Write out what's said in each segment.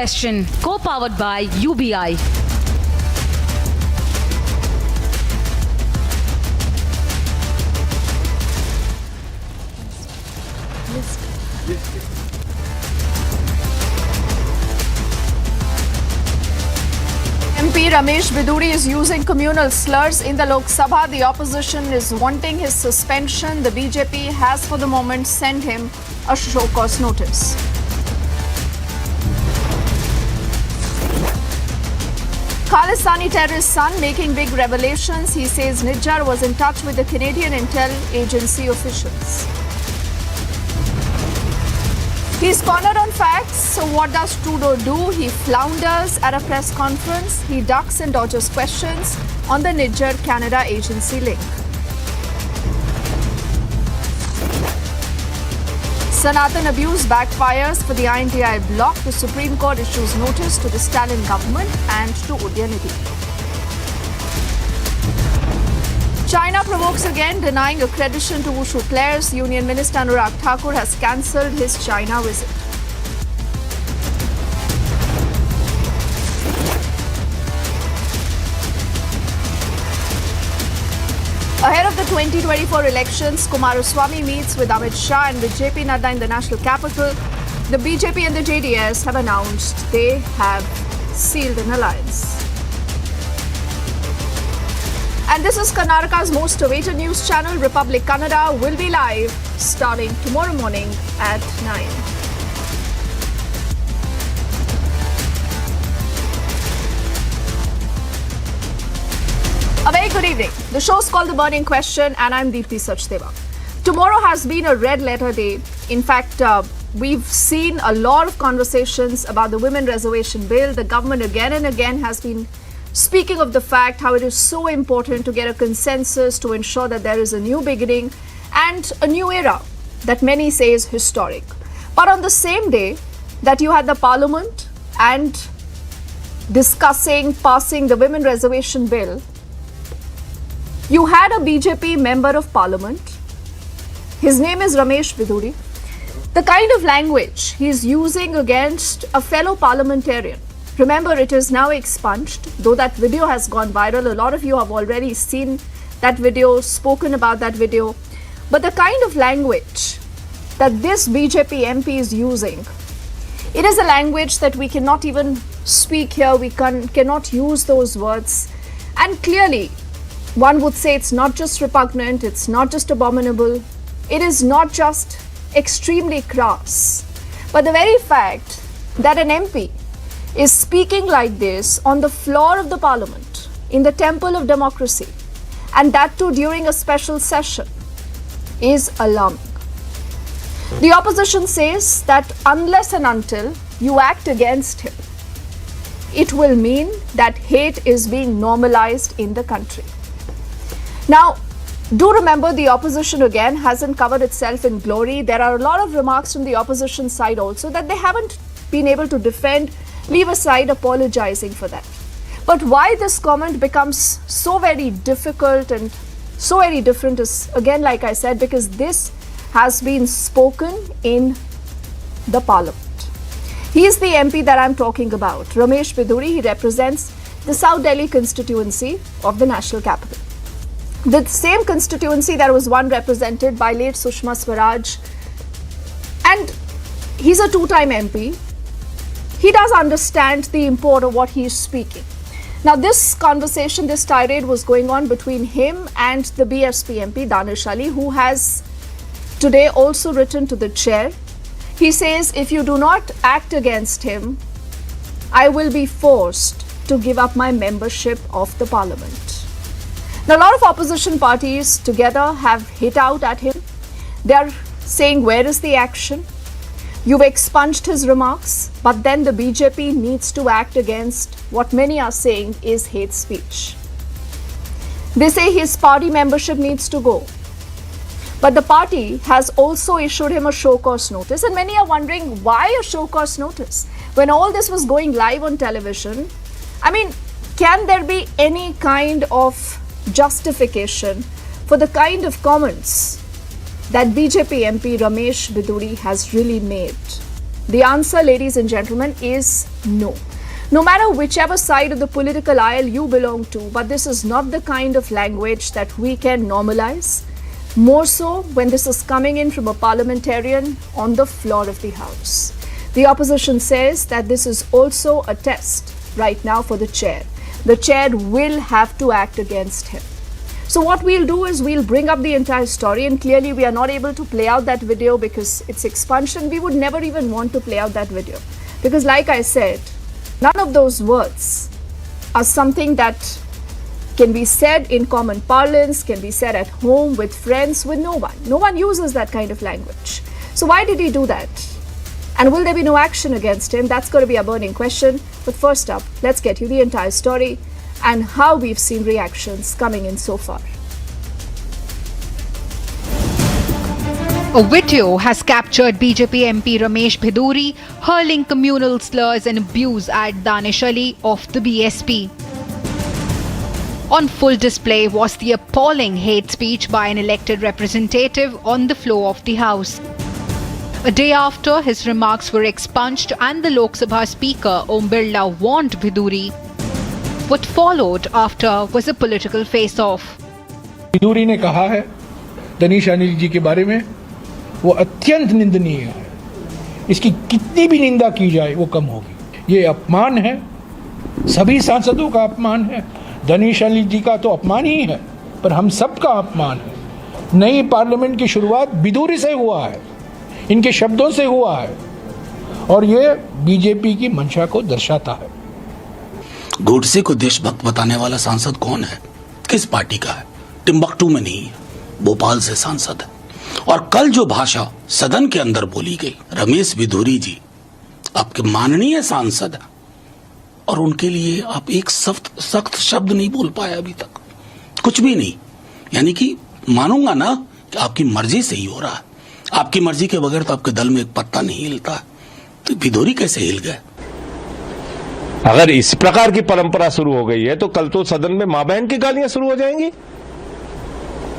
question, co-powered by UBI. MP Ramesh Bidhuri is using communal slurs in the Lok Sabha. The opposition is wanting his suspension. The BJP has for the moment sent him a show cause notice. Khalistani terrorist son making big revelations. He says Nijjar was in touch with the Canadian intel agency officials. He's cornered on facts. So what does Trudeau do? He flounders at a press conference. He ducks and dodges questions on the Nijjar Canada agency link. Sanatan abuse backfires for the INTI bloc. The Supreme Court issues notice to the Stalin government and to Udyanidhi. China provokes again, denying accreditation to Wushu players. Union Minister Anurag Thakur has cancelled his China visit. Ahead of the 2024 elections, Kumaraswamy meets with Amit Shah and with JP Nadda in the national capital. The BJP and the JDS have announced they have sealed an alliance. And this is Karnataka's most awaited news channel, Republic Kannada, will be live starting tomorrow morning at 9. A very good evening. The show's called The Burning Question and I'm Deepthi Sachdeva. Tomorrow has been a red letter day. In fact, we've seen a lot of conversations about the Women Reservation Bill. The government again and again has been speaking of the fact how it is so important to get a consensus to ensure that there is a new beginning and a new era that many say is historic. But on the same day that you had the Parliament and passing the Women Reservation Bill, you had a BJP Member of Parliament. His name is Ramesh Bidhuri. The kind of language he's using against a fellow parliamentarian. Remember, it is now expunged, though that video has gone viral. A lot of you have already seen that video, spoken about that video. But the kind of language that this BJP MP is using, it is a language that we cannot even speak here. We cannot use those words. And clearly, one would say it's not just repugnant, it's not just abominable, it is not just extremely crass. But the very fact that an MP is speaking like this on the floor of the Parliament, in the temple of democracy, and that too during a special session, is alarming. The opposition says that unless and until you act against him, it will mean that hate is being normalized in the country. Now, do remember the opposition again hasn't covered itself in glory. There are a lot of remarks from the opposition side also that they haven't been able to defend. Leave aside apologizing for that. But why this comment becomes so very difficult and so very different is, again, like I said, because this has been spoken in the Parliament. He is the MP that I'm talking about, Ramesh Bidhuri. He represents the South Delhi constituency of the national capital. The same constituency that was one represented by late Sushma Swaraj. And he's a two-time MP. He does understand the import of what he is speaking. Now, this conversation, this tirade was going on between him and the BSP MP, Danish Ali, who has today also written to the chair. He says, if you do not act against him, I will be forced to give up my membership of the Parliament. Now, a lot of opposition parties together have hit out at him. They are saying, where is the action? You've expunged his remarks, but then the BJP needs to act against what many are saying is hate speech. They say his party membership needs to go. But the party has also issued him a show cause notice, and many are wondering why a show cause notice? When all this was going live on television, I mean, can there be any kind of justification for the kind of comments that BJP MP Ramesh Bidhuri has really made? The answer, ladies and gentlemen, is no. No matter whichever side of the political aisle you belong to, but this is not the kind of language that we can normalize. More so when this is coming in from a parliamentarian on the floor of the House. The opposition says that this is also a test right now for the chair. The chair will have to act against him. So what we'll do is we'll bring up the entire story, and clearly we are not able to play out that video because it's expunged. We would never even want to play out that video because, like I said, none of those words are something that can be said in common parlance, can be said at home, with friends, with no one. No one uses that kind of language. So why did he do that? And will there be no action against him? That's going to be a burning question. But first up, let's get you the entire story and how we've seen reactions coming in so far. A video has captured BJP MP Ramesh Bidhuri hurling communal slurs and abuse at Danish Ali of the BSP. On full display was the appalling hate speech by an elected representative on the floor of the House. A day after his remarks were expunged and the Lok Sabha Speaker Om Birla warned Bidhuri, what followed after was a political face-off. Bidhuri ने कहा है दनीश अनिल जी के बारे में वो अत्यंत निंदनीय है, इसकी कितनी भी निंदा की जाए वो कम होगी। ये अपमान है, सभी सांसदों का अपमान है, दनीश अनिल जी का तो अपमान ही है, पर हम सबका अपमान है। नई पार्लियामेंट की शुरुआत बिधूरी से हुआ है, इनके शब्दों से हुआ है, और ये बीजेपी की मंशा को दर्शाता है। गोडसे को देशभक्त बताने वाला सांसद कौन है, किस पार्टी का है? टिम्बकटू में नहीं है, भोपाल से सांसद है। और कल जो भाषा सदन के अंदर बोली गई, रमेश बिधूरी जी आपके माननीय सांसद है और उनके लिए आप एक सख्त शब्द नहीं बोल पाए अभी तक, कुछ भी नहीं। यानी कि मानूंगा ना कि आपकी मर्जी से ही हो रहा है, आपकी मर्जी के बगैर तो आपके दल में एक पत्ता नहीं हिलता। तो बिधूरी कैसे हिल गए? अगर इस प्रकार की परंपरा शुरू हो गई है तो कल तो सदन में मां बहन की गालियां शुरू हो जाएंगी।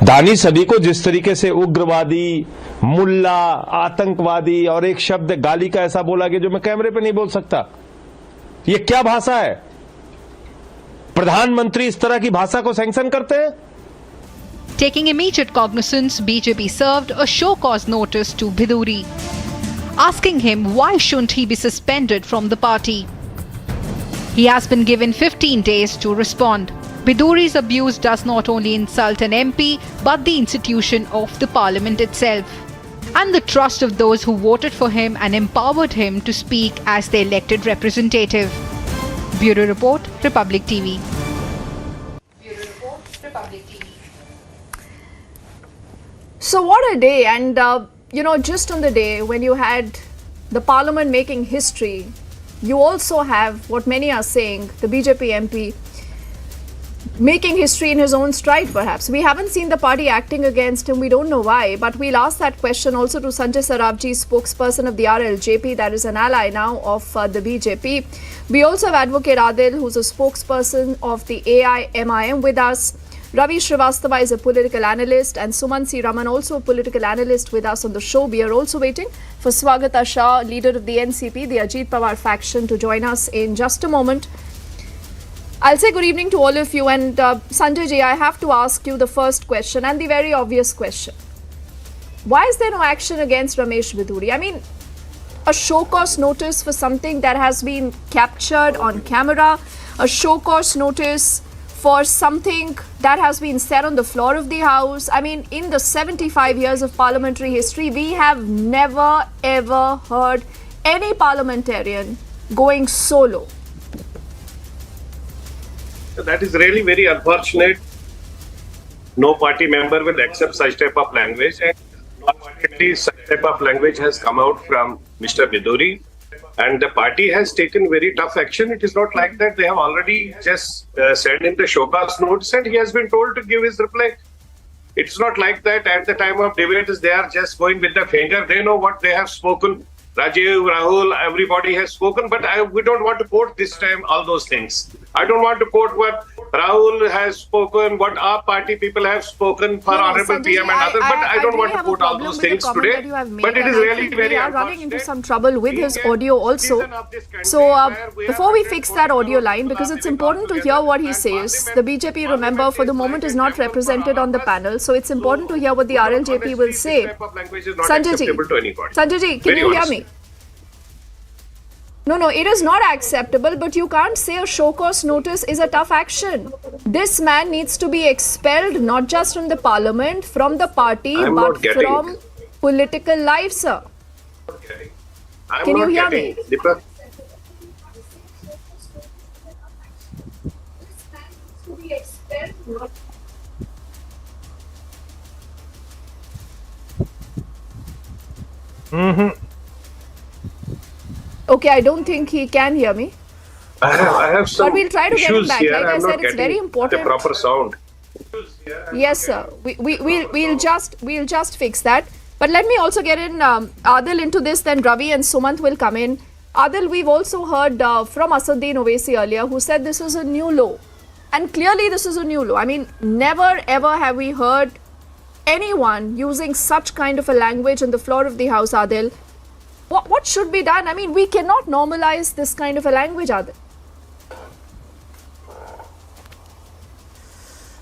दानिश अली को जिस तरीके से उग्रवादी, मुल्ला, आतंकवादी और एक शब्द गाली का ऐसा बोला गया जो मैं कैमरे पे नहीं बोल सकता, ये क्या भाषा है? प्रधानमंत्री इस तरह की भाषा को सैंक्शन करते हैं? Taking immediate cognizance, BJP served a show cause notice to Bidhuri, asking him why shouldn't he be suspended from the party. He has been given 15 days to respond. Bidhuri's abuse does not only insult an MP but the institution of the parliament itself and the trust of those who voted for him and empowered him to speak as their elected representative. Bureau Report, Republic TV. Bureau Report, Republic TV. So what a day, and just on the day when you had the parliament making history, you also have what many are saying, the BJP MP making history in his own stride perhaps. We haven't seen the party acting against him, we don't know why, but we'll ask that question also to Sanjay Sarabji, spokesperson of the RLJP, that is an ally now of the BJP. We also have Advocate Adil, who's a spokesperson of the AIMIM with us. Ravi Srivastava is a political analyst, and Suman C. Raman, also a political analyst, with us on the show. We are also waiting for Swagata Shah, leader of the NCP, the Ajit Pawar faction, to join us in just a moment. I'll say good evening to all of you, and Sanjay ji, I have to ask you the first question and the very obvious question. Why is there no action against Ramesh Bidhuri? I mean, a show cause notice for something that has been captured on camera, a show cause notice for something that has been said on the floor of the House. I mean, in the 75 years of parliamentary history, we have never ever heard any parliamentarian going solo. That is really very unfortunate. No party member will accept such type of language, and unfortunately such type of language has come out from Mr. Bidhuri, and the party has taken very tough action. It is not like that. They have already just sent in the show cause notice and he has been told to give his reply. It's not like that at the time of debates they are just going with the finger. They know what they have spoken. Rajiv, Rahul, everybody has spoken, but we don't want to quote this time all those things. I don't want to quote what Rahul has spoken, what our party people have spoken for Honorable PM and others, but I don't want to quote all those things today. But it is really very we are running into some trouble with his audio also. So before we fix that audio line, because it's important to hear what he says, the BJP, remember, for the moment is not represented on the panel, so it's important to hear what the RLJP will say. Sanjay ji, can you hear me? No, it is not acceptable, but you can't say a show cause notice is a tough action. This man needs to be expelled, not just from the parliament, from the party, but from political life, sir. Can you hear me? Deepak? Okay, I don't think he can hear me. I have some But we'll try to get him issues back. here. Like I I'm said, not it's very getting important. the proper sound. Yes, sir. We'll just fix that. But let me also get in Adil into this. Then Ravi and Sumant will come in. Adil, we've also heard from Asaduddin Owaisi earlier, who said this is a new law, and clearly this is a new law. I mean, never ever have we heard anyone using such kind of a language on the floor of the House, Adil. What should be done? I mean, we cannot normalize this kind of a language, Adil.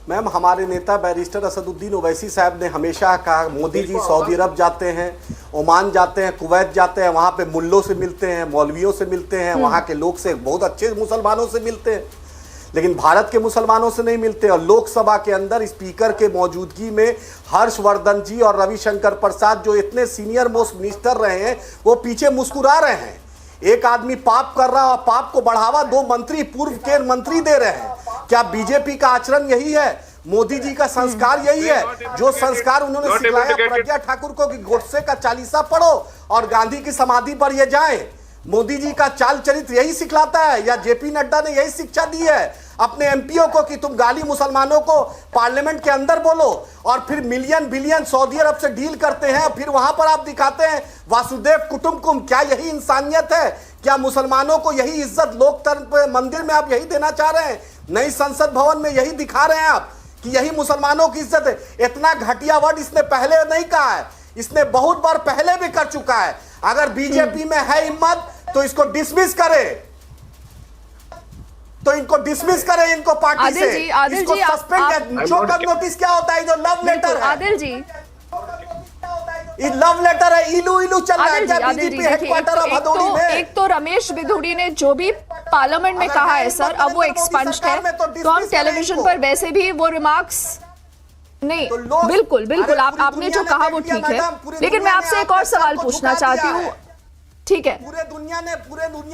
Ma'am, हमारे नेता barrister Asaduddin Owaisi साहब ने हमेशा कहा, Modi ji Saudi अरब जाते हैं, Oman जाते हैं, कुवैत जाते हैं, वहाँ पे मुल्लों से मिलते हैं, मौलवियों से मिलते हैं, वहाँ के लोग से, बहुत अच्छे मुसलमानों से मिलते हैं, लेकिन भारत के मुसलमानों से नहीं मिलते। और लोकसभा के अंदर स्पीकर के मौजूदगी में हर्षवर्धन जी और रविशंकर प्रसाद, जो इतने सीनियर मोस्ट मिनिस्टर रहे हैं, वो पीछे मुस्कुरा रहे हैं। एक आदमी पाप कर रहा है और पाप को बढ़ावा दो मंत्री, पूर्व के मंत्री दे रहे हैं। क्या बीजेपी का आचरण यही है? मोदी जी का संस्कार यही है? जो संस्कार उन्होंने सिखाया प्रज्ञा ठाकुर को कि गोडसे का चालीसा पढ़ो और गांधी की समाधि पर ये जाए, मोदी जी का चाल चरित्र यही सिखलाता है? या जेपी नड्डा ने यही शिक्षा दी है अपने एमपीओ को कि तुम गाली मुसलमानों को पार्लियामेंट के अंदर बोलो, और फिर मिलियन बिलियन सऊदी अरब से डील करते हैं, फिर वहां पर आप दिखाते हैं वासुदेव कुटुंबकुम? क्या यही इंसानियत है? क्या मुसलमानों को यही इज्जत लोकतंत्र मंदिर में आप यही देना चाह रहे हैं? नई संसद भवन में यही दिखा रहे हैं आप कि यही मुसलमानों की इज्जत है? इतना घटिया वर्ड इसने पहले नहीं कहा है, इसने बहुत बार पहले भी कर चुका है। अगर बीजेपी में है हिम्मत तो इसको डिसमिस करे, तो इनको डिसमिस करें, इनको पार्टी से इसको सस्पेंड। शो कॉज नोटिस क्या होता है? जो लव लेटर है आदिल जी, ये लव लेटर है, इलू इलू चल रहा है बीजेपी हेडक्वार्टर ऑफ भदोरी में। एक तो रमेश बिधूड़ी ने जो भी पार्लियामेंट में कहा है सर, अब वो एक्सपंज्ड है, तो हम टेलीविजन पर वैसे भी वो रिमार्क्स नहीं। बिल्कुल बिल्कुल, आपने जो कहा वो ठीक है, लेकिन मैं आपसे एक और सवाल पूछना चाहती हूँ। ठीक है, पूरे दुनिया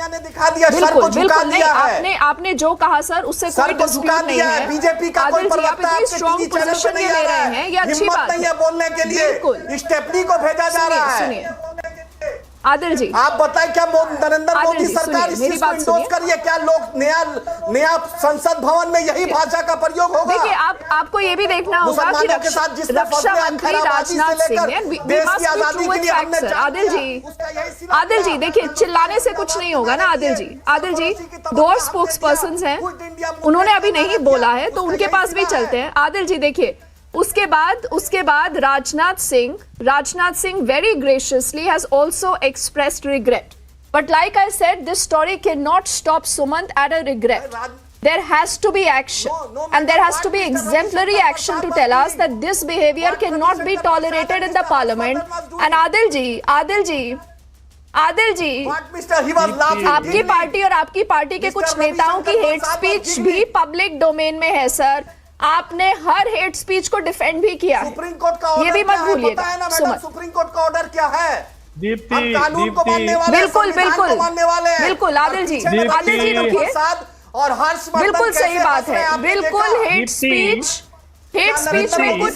ने दिखा दिया, बिल्कुल बिल्कुल नहीं, आपने जो कहा सर उससे कोई डिस्प्यूट नहीं है। बीजेपी का कोई प्रवक्ता आप इतनी स्ट्रॉन्ग पोजीशन में ले रहे हैं, ये अच्छी बात नहीं है बोलने के लिए। स्टेफनी को भेजा जा रहा है। सुनिए आदिल जी, आप बताएं, क्या नरेंद्र मोदी सरकार इस चीज को इंडोर्स करिए? क्या लोग नया संसद भवन में यही भाषा का प्रयोग होगा? देखिए, आपको ये भी देखना होगा कि रक्षा मंत्री राजनाथ सिंह ने आदिल जी देखिए, चिल्लाने से कुछ नहीं होगा ना। आदिल जी 2 स्पोक्स पर्सन हैं, उन्होंने अभी नहीं बोला है तो उनके पास भी चलते हैं। आदिल जी देखिए, उसके बाद Rajnath Singh very graciously has also expressed regret, but like I said, this story cannot stop Sumant at a regret. There has to be action, and there has to be exemplary action to tell us that this behavior cannot be tolerated in the parliament. And Adil ji, आपकी party और आपकी party के कुछ नेताओं की hate speech भी public domain में है सर। आपने हर हेट स्पीच को डिफेंड भी किया है, सुप्रीम कोर्ट का ऑर्डर, ये भी मत भूलिएगा। सुप्रीम कोर्ट का ऑर्डर क्या है? दीप्ति, कानून को मानने वाले, मानने वाले हैं। बिल्कुल आदिल जी रुकिए, और हर्षवर्धन बिल्कुल सही बात है, बिल्कुल हेट स्पीच में कुछ,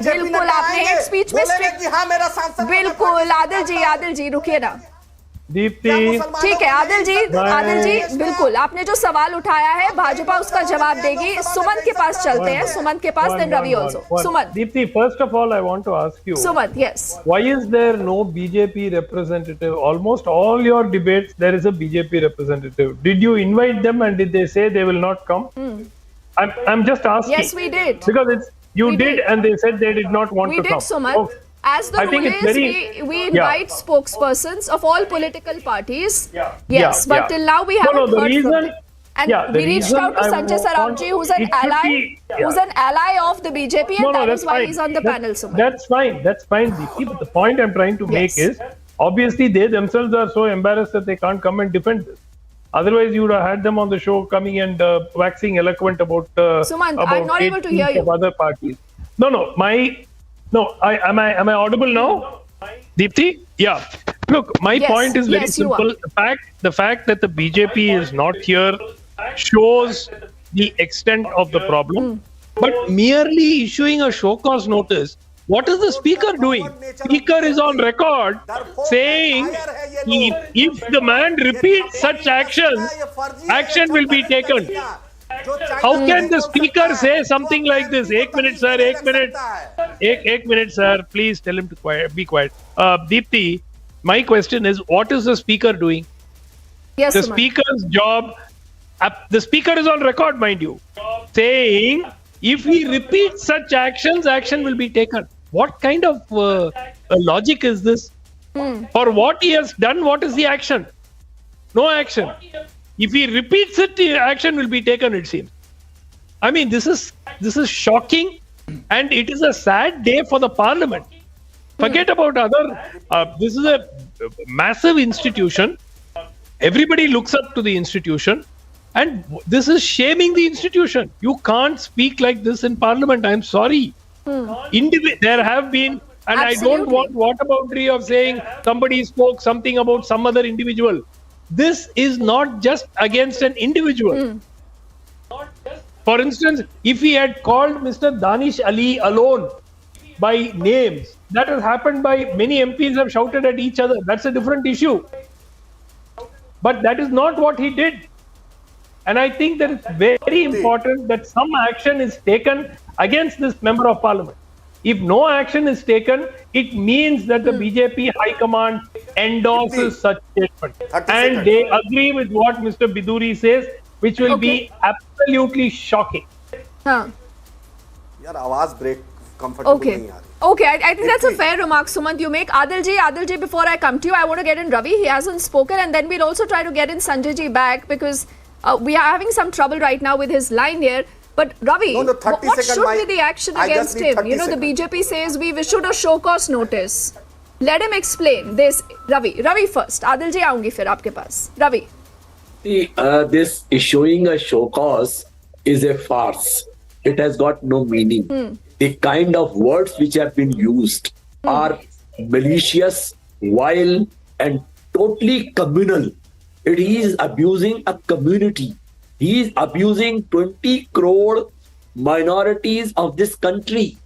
बिल्कुल आपने हेट स्पीच में हाँ मेरा सांसद, बिल्कुल आदिल जी रुकिए ना, दीप्ति, ठीक है आदिल जी बिल्कुल आपने जो सवाल उठाया है भाजपा उसका जवाब देगी। सुमन के पास चलते हैं, सुमन के पास, then Ravi also. Suman. Deepti, first of all, I want to ask you. Suman, yes. Why is there no BJP representative? Almost all your debates, there is a BJP representative. Did you invite them and did they say they will not come? I'm just asking. Yes, we did. Because you did and they said they did not want to come. We did, Suman. Okay. As the rule is, we invite spokespersons of all political parties. Yes, but till now we haven't heard from them. And we reached out to Sanjay Sarabji, who's an ally of the BJP, and that is why he's on the panel, Suman. That's fine, Deepti. But the point I'm trying to make is, obviously they themselves are so embarrassed that they can't come and defend this. Otherwise, you would have had them on the show coming and waxing eloquent about Suman, I'm not able to hear you. Other parties. Am I audible now? Deepti? Yeah. Look, my point is very simple. The fact that the BJP is not here shows the extent of the problem. But merely issuing a show cause notice, what is the speaker doing? Speaker is on record saying if the man repeats such actions, action will be taken. How can the speaker say something like this? Ek minute, sir. Please tell him to be quiet. Deepti, my question is, what is the speaker doing? Yes, the speaker's job, the speaker is on record, mind you, saying if he repeats such actions, action will be taken. What kind of logic is this? For what he has done, what is the action? No action. If he repeats it, action will be taken, it seems. I mean, this is shocking, and it is a sad day for the parliament. Forget about this is a massive institution. Everybody looks up to the institution, and this is shaming the institution. You can't speak like this in parliament. I'm sorry. There have been, and I don't want whataboutery of saying somebody spoke something about some other individual. This is not just against an individual. For instance, if he had called Mr. Danish Ali alone by names, that has happened by many MPs have shouted at each other. That's a different issue. But that is not what he did. And I think that it's very important that some action is taken against this member of parliament. If no action is taken, it means that the BJP High Command endorses such statement. And they agree with what Mr. Bidhuri says, which will be absolutely shocking. यार आवाज break comfortable नहीं आ रही. Okay, I think that's a fair remark, Sumant. You make Adil ji, before I come to you, I want to get in Ravi. He hasn't spoken, and then we'll also try to get in Sanjay ji back because we are having some trouble right now with his line here. But Ravi, what should be the action against him? You know, the BJP says we've issued a show cause notice. Let him explain this. Ravi first. Adil ji आऊंगी फिर आपके पास. Ravi. This issuing a show cause is a farce. It has got no meaning. The kind of words which have been used are malicious, vile, and totally communal. It is abusing a community. He is abusing 20 crore minorities of this country.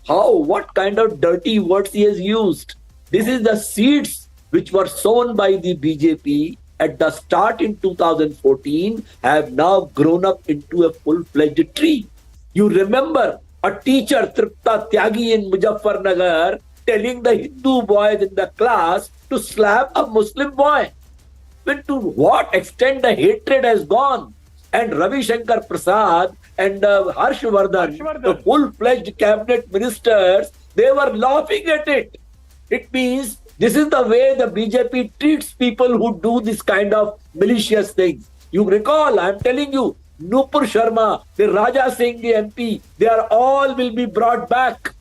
How? What kind of dirty words he has used? This is the seeds which were sown by the BJP at the start in 2014 have now grown up into a full-fledged tree. You remember a teacher, Tripta Tyagi in Muzaffarnagar, telling the Hindu boys in the class to slap a Muslim boy. But to what extent the hatred has gone? And Ravi Shankar Prasad and Harshvardhan, the full-fledged cabinet ministers, they were laughing at it. It means this is the way the BJP treats people who do this kind of malicious things. You recall, I am telling you, Nupur Sharma, the Raja Singh, the MP, they are all will be brought back.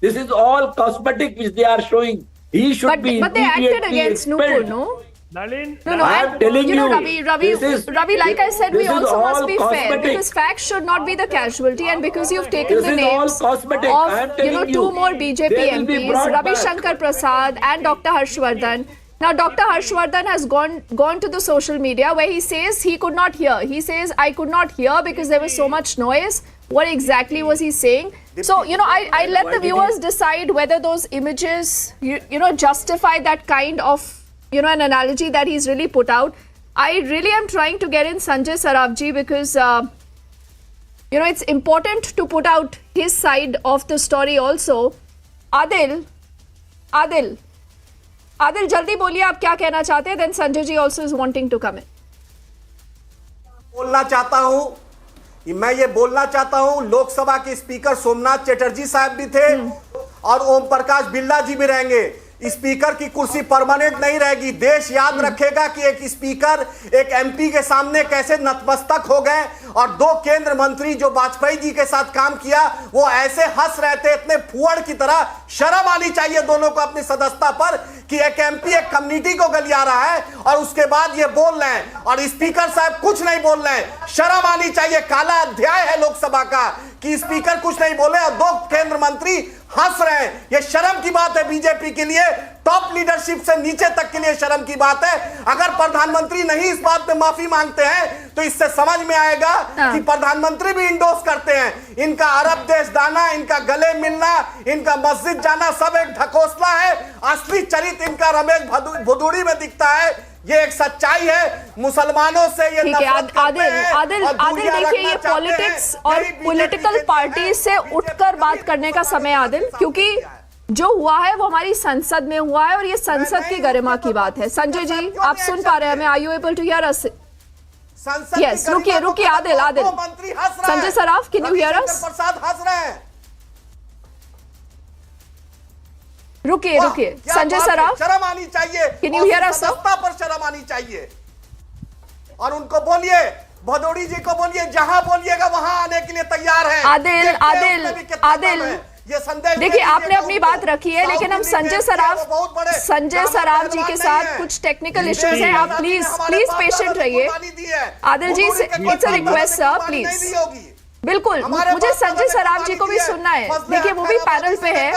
This is all cosmetic which they are showing. He should be But they acted against Nupur, no? Nalin, No, I'm telling you, Ravi, like I said, we also must be fair because facts should not be the casualty, and because you've taken the names of two more BJP MPs, Ravi Shankar Prasad and Dr. Harshvardhan. Now, Dr. Harshvardhan has gone to the social media where he says he could not hear. He says, I could not hear because there was so much noise. What exactly was he saying? So, I let the viewers decide whether those images, justify that kind of an analogy that he's really put out. I really am trying to get in Sanjay Sarafji because, it's important to put out his side of the story also. Adil, jaldi बोलिए आप क्या कहना चाहते हैं? Then Sanjay ji also is wanting to come in. बोलना चाहता हूं, मैं ये बोलना चाहता हूं, लोकसभा के स्पीकर सोमनाथ चटर्जी साहब भी थे और ओम प्रकाश बिरला जी भी रहेंगे। स्पीकर की कुर्सी परमानेंट नहीं रहेगी। देश याद रखेगा कि एक स्पीकर एक एमपी के सामने कैसे नतमस्तक हो गए और दो केंद्र मंत्री जो वाजपेयी जी के साथ काम किया वो ऐसे हंस रहे थे इतने फुअड़ की तरह। शर्म आनी चाहिए दोनों को अपनी सदस्यता पर कि एक एमपी एक कम्युनिटी को गलिया रहा है और उसके बाद ये बोल रहे हैं और स्पीकर साहब कुछ नहीं बोल रहे हैं। शर्म आनी चाहिए। काला अध्याय है लोकसभा का कि स्पीकर कुछ नहीं बोले और दो केंद्र मंत्री हंस रहे हैं। ये शर्म की बात है बीजेपी के लिए, टॉप लीडरशिप से नीचे तक के लिए शर्म की बात है। अगर प्रधानमंत्री नहीं इस बात पे माफी मांगते हैं तो इससे समझ में आएगा कि प्रधानमंत्री भी इंडोर्स करते हैं। इनका अरब देश दाना, इनका गले मिलना, इनका मस्जिद जाना सब एक ढकोसला है। असली चरित्र इनका रमेश भदूड़ी में दिखता है। ये एक सच्चाई है। मुसलमानों से ये आदिल देखिए, ये पॉलिटिक्स और पॉलिटिकल पार्टी से उठकर बात करने का समय आदिल, क्योंकि जो हुआ है वो हमारी संसद में हुआ है और ये संसद की गरिमा की बात है। संजय जी, आप सुन पा रहे हैं? Are you able to hear us? Yes, रुकिए Adil Sanjay Saraf, can you hear us? Prasad हंस रहे हैं। रुकिए संजय सराफ, शर्म आनी चाहिए। Can you hear us? पर शर्म आनी चाहिए और उनको बोलिए, भदौड़ी जी को बोलिए, जहां बोलिएगा वहां आने के लिए तैयार है। आदिल ये संदेश देखिए, आपने अपनी बात रखी है, लेकिन हम संजय सराफ जी के साथ कुछ टेक्निकल इश्यूज हैं। आप प्लीज पेशेंट रहिए। Adil ji, it's a request sir, please. बिल्कुल, मुझे संजय सराफ जी को भी सुनना है। देखिए, वो भी पैनल पे है,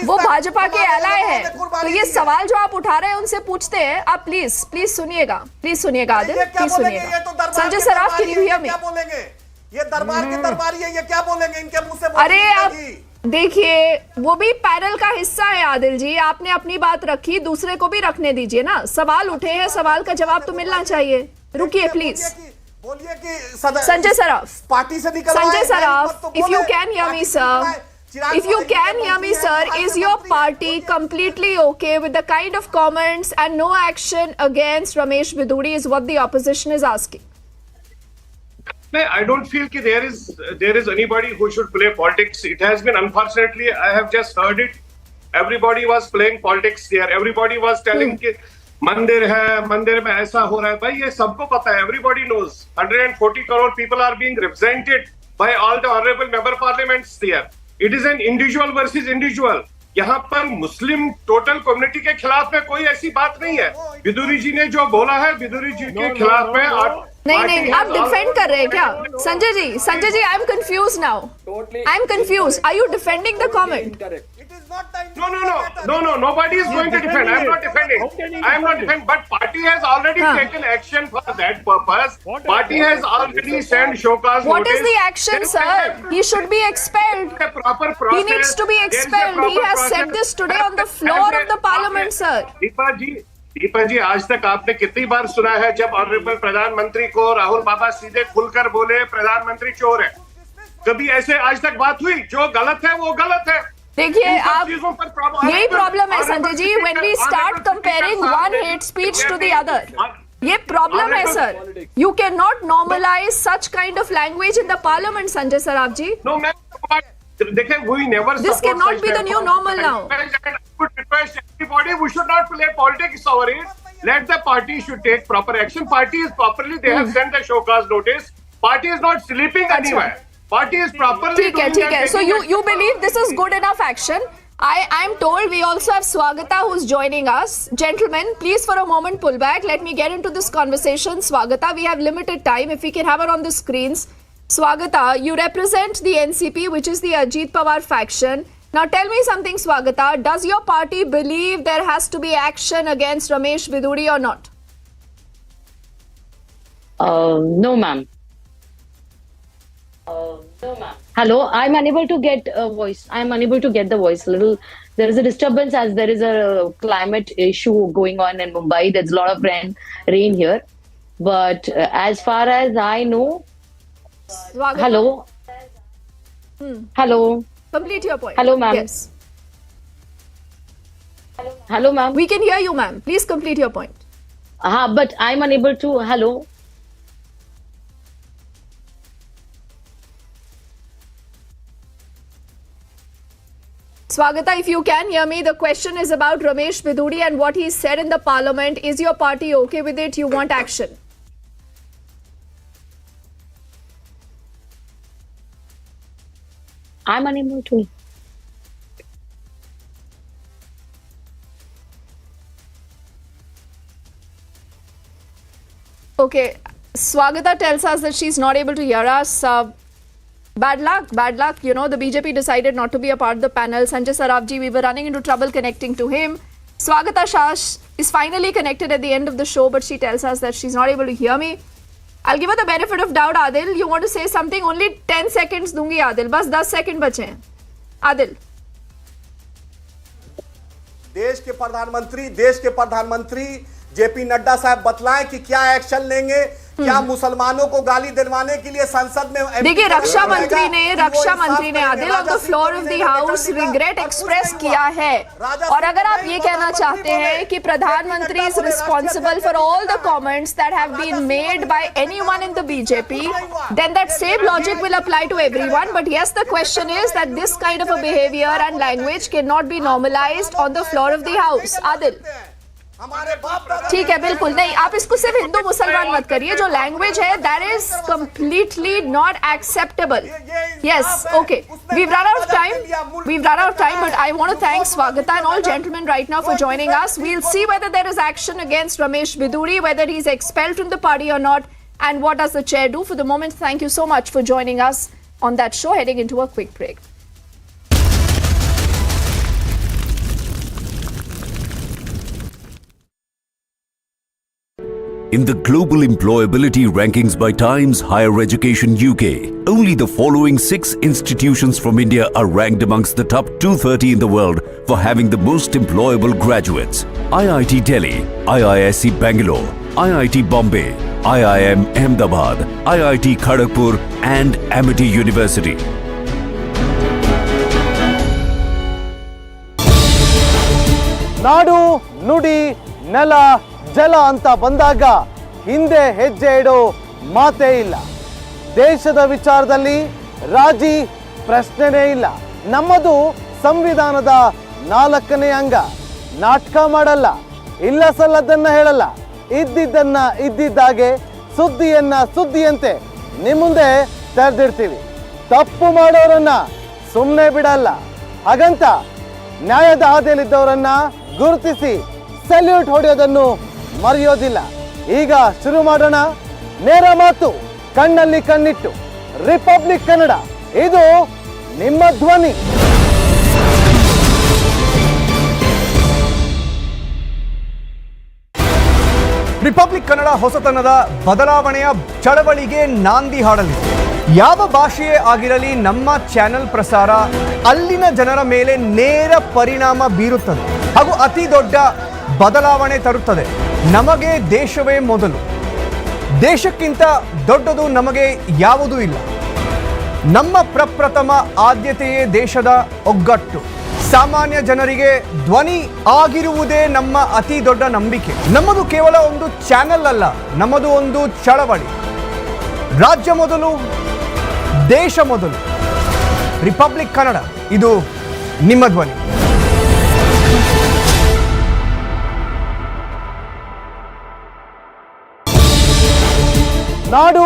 वो भाजपा के एलाय है, तो ये सवाल जो आप उठा रहे हैं उनसे पूछते हैं। आप प्लीज सुनिएगा आदिल, प्लीज सुनिएगा। Sanjay Saraf, can you hear me? ये दरबार के दरबारी है, ये क्या बोलेंगे? इनके मुंह से अरे आप देखिए, वो भी पैनल का हिस्सा है आदिल जी। आपने अपनी बात रखी, दूसरे को भी रखने दीजिए ना। सवाल उठे हैं, सवाल का जवाब तो मिलना चाहिए। रुकिए प्लीज। बोलिए कि संजय सराफ, पार्टी से निकल Sanjay Saraf, if you can hear me sir, if you can hear me sir, is your party completely okay with the kind of comments and no action against Ramesh Bidhuri is what the opposition is asking? No, I don't feel that there is anybody who should play politics. It has been, unfortunately, I have just heard it. Everybody was playing politics there. Everybody was telling कि मंदिर है, मंदिर में ऐसा हो रहा है। भाई ये सबको पता है, everybody knows. 140 crore people are being represented by all the honorable member parliaments there. It is an individual versus individual. यहाँ पर मुस्लिम टोटल कम्युनिटी के खिलाफ में कोई ऐसी बात नहीं है। बिदुरी जी ने जो बोला है, बिदुरी जी के खिलाफ में नहीं, आप डिफेंड कर रहे हैं क्या? Sanjay ji, I am confuse now. I am confuse. Are you defending the comment? No, nobody is going to defend. I am not defending. But party has already taken action for that purpose. Party has already sent show cause notice. What is the action, sir? He should be expelled. He needs to be expelled. He has said this today on the floor of the parliament, sir. Deepa ji, आज तक आपने कितनी बार सुना है जब honourable प्रधानमंत्री को राहुल बाबा सीधे खुलकर बोले प्रधानमंत्री चोर है? कभी ऐसे आज तक बात हुई? जो गलत है वो गलत है। देखिए, आप यही प्रॉब्लम है Sanjay ji, when we start comparing one hate speech to the other, ये प्रॉब्लम है sir. You cannot normalize such kind of language in the parliament, Sanjay Saraf ji. No, देखिए, we never. This cannot be the new normal now. I would request everybody, we should not play politics over it. Let the party should take proper action. Party is properly, they have sent the show cause notice. Party is not sleeping anywhere. Party is properly. ठीक है। So you believe this is good enough action? I am told we also have Swagata who's joining us. Gentlemen, please for a moment pull back. Let me get into this conversation. Swagata, we have limited time. If we can have her on the screens. Swagata, you represent the NCP, which is the Ajit Pawar faction. Now tell me something, Swagata. Does your party believe there has to be action against Ramesh Bidhuri or not? No, ma'am. Hello, I'm unable to get a voice. I'm unable to get the voice. There is a disturbance as there is a climate issue going on in Mumbai. There's a lot of rain here. But as far as I know, Swagata, hello, hello, complete your point. Hello, ma'am. Yes. hello, ma'am. We can hear you, ma'am. Please complete your point. But I'm unable to. Hello. Swagata, if you can hear me, the question is about Ramesh Bidhuri and what he said in the parliament. Is your party okay with it? You want action? I'm unable to. Okay. Swagata tells us that she's not able to hear us. Bad luck. You know, the BJP decided not to be a part of the panel. Sanjay Sarafji, we were running into trouble connecting to him. Swagata Shah is finally connected at the end of the show, but she tells us that she's not able to hear me. I'll give her the benefit of doubt. Adil, you want to say something? Only 10 seconds दूंगी Adil. बस 10 second बचे हैं. Adil. देश के प्रधानमंत्री JP Nadda साहब बतलाएं कि क्या एक्शन लेंगे, क्या मुसलमानों को गाली दिलवाने के लिए संसद में। देखिए रक्षा मंत्री ने Adil on the floor of the house regret express किया है, और अगर आप ये कहना चाहते हैं कि प्रधानमंत्री is responsible for all the comments that have been made by anyone in the BJP, then that same logic will apply to everyone. But yes, the question is that this kind of a behavior and language cannot be normalized on the floor of the house. Adil, ठीक है, बिल्कुल नहीं, आप इसको सिर्फ हिंदू मुसलमान मत करिए. जो लैंग्वेज है that is completely not acceptable. Yes, okay, we've run out of time, but I want to thank Swagata and all gentlemen right now for joining us. We'll see whether there is action against Ramesh Bidhuri, whether he's expelled from the party or not, and what does the chair do. For the moment, thank you so much for joining us on that show. Heading into a quick break. In the global employability rankings by Times Higher Education UK, only the following 6 institutions from India are ranked amongst the top 230 in the world for having the most employable graduates. IIT Delhi, IISc Bangalore, IIT Bombay, IIM Ahmedabad, IIT Kharagpur and Amity University. ನಾಡು ನುಡಿ ನೆಲ ಜಲ ಅಂತ ಬಂದಾಗ ಹಿಂದೆ ಹೆಜ್ಜೆ ಇಡೋ ಮಾತೇ ಇಲ್ಲ. ದೇಶದ ವಿಚಾರದಲ್ಲಿ ರಾಜಿ ಪ್ರಶ್ನೆನೇ ಇಲ್ಲ. ನಮ್ಮದು ಸಂವಿಧಾನದ 4ನೇ ಅಂಗ. ನಾಟಕ ಮಾಡಲ್ಲ, ಇಲ್ಲ ಸಲ್ಲದನ್ನ ಹೇಳಲ್ಲ, ಇದ್ದಿದ್ದನ್ನ ಇದ್ದಿದ್ದಾಗೆ, ಸುದ್ದಿಯನ್ನ ಸುದ್ದಿಯಂತೆ ನಿಮ್ಮ ಮುಂದೆ ತೆರೆದಿಡ್ತೀವಿ. ತಪ್ಪು ಮಾಡೋರನ್ನ ಸುಮ್ಮನೆ ಬಿಡಲ್ಲ. ಹಾಗಂತ ನ್ಯಾಯದ ಹಾದಿಯಲ್ಲಿದ್ದವರನ್ನ ಗುರುತಿಸಿ ಸಲ್ಯೂಟ್ ಹೊಡೆಯೋದನ್ನು ಮರೆಯೋದಿಲ್ಲ. ಈಗ ಶುರು ಮಾಡೋಣ ನೇರ ಮಾತು, ಕಣ್ಣಲ್ಲಿ ಕಣ್ಣಿಟ್ಟು. ರಿಪಬ್ಲಿಕ್ ಕನ್ನಡ, ಇದು ನಿಮ್ಮ ಧ್ವನಿ. ರಿಪಬ್ಲಿಕ್ ಕನ್ನಡ ಹೊಸತನದ ಬದಲಾವಣೆಯ ಚಳವಳಿಗೆ ನಾಂದಿ ಹಾಡಲಿದೆ. ಯಾವ ಭಾಷೆಯೇ ಆಗಿರಲಿ ನಮ್ಮ ಚಾನೆಲ್ ಪ್ರಸಾರ ಅಲ್ಲಿನ ಜನರ ಮೇಲೆ ನೇರ ಪರಿಣಾಮ ಬೀರುತ್ತದೆ ಹಾಗೂ ಅತಿ ದೊಡ್ಡ ಬದಲಾವಣೆ ತರುತ್ತದೆ. ನಮಗೆ ದೇಶವೇ ಮೊದಲು. ದೇಶಕ್ಕಿಂತ ದೊಡ್ಡದು ನಮಗೆ ಯಾವುದೂ ಇಲ್ಲ. ನಮ್ಮ ಪ್ರಪ್ರಥಮ ಆದ್ಯತೆಯೇ ದೇಶದ ಒಗ್ಗಟ್ಟು. ಸಾಮಾನ್ಯ ಜನರಿಗೆ ಧ್ವನಿ ಆಗಿರುವುದೇ ನಮ್ಮ ಅತಿ ದೊಡ್ಡ ನಂಬಿಕೆ. ನಮ್ಮದು ಕೇವಲ ಒಂದು ಚಾನೆಲ್ ಅಲ್ಲ, ನಮ್ಮದು ಒಂದು ಚಳವಳಿ. ರಾಜ್ಯ ಮೊದಲು, ದೇಶ ಮೊದಲು. ರಿಪಬ್ಲಿಕ್ ಕನ್ನಡ, ಇದು ನಿಮ್ಮ ಧ್ವನಿ. ನಾಡು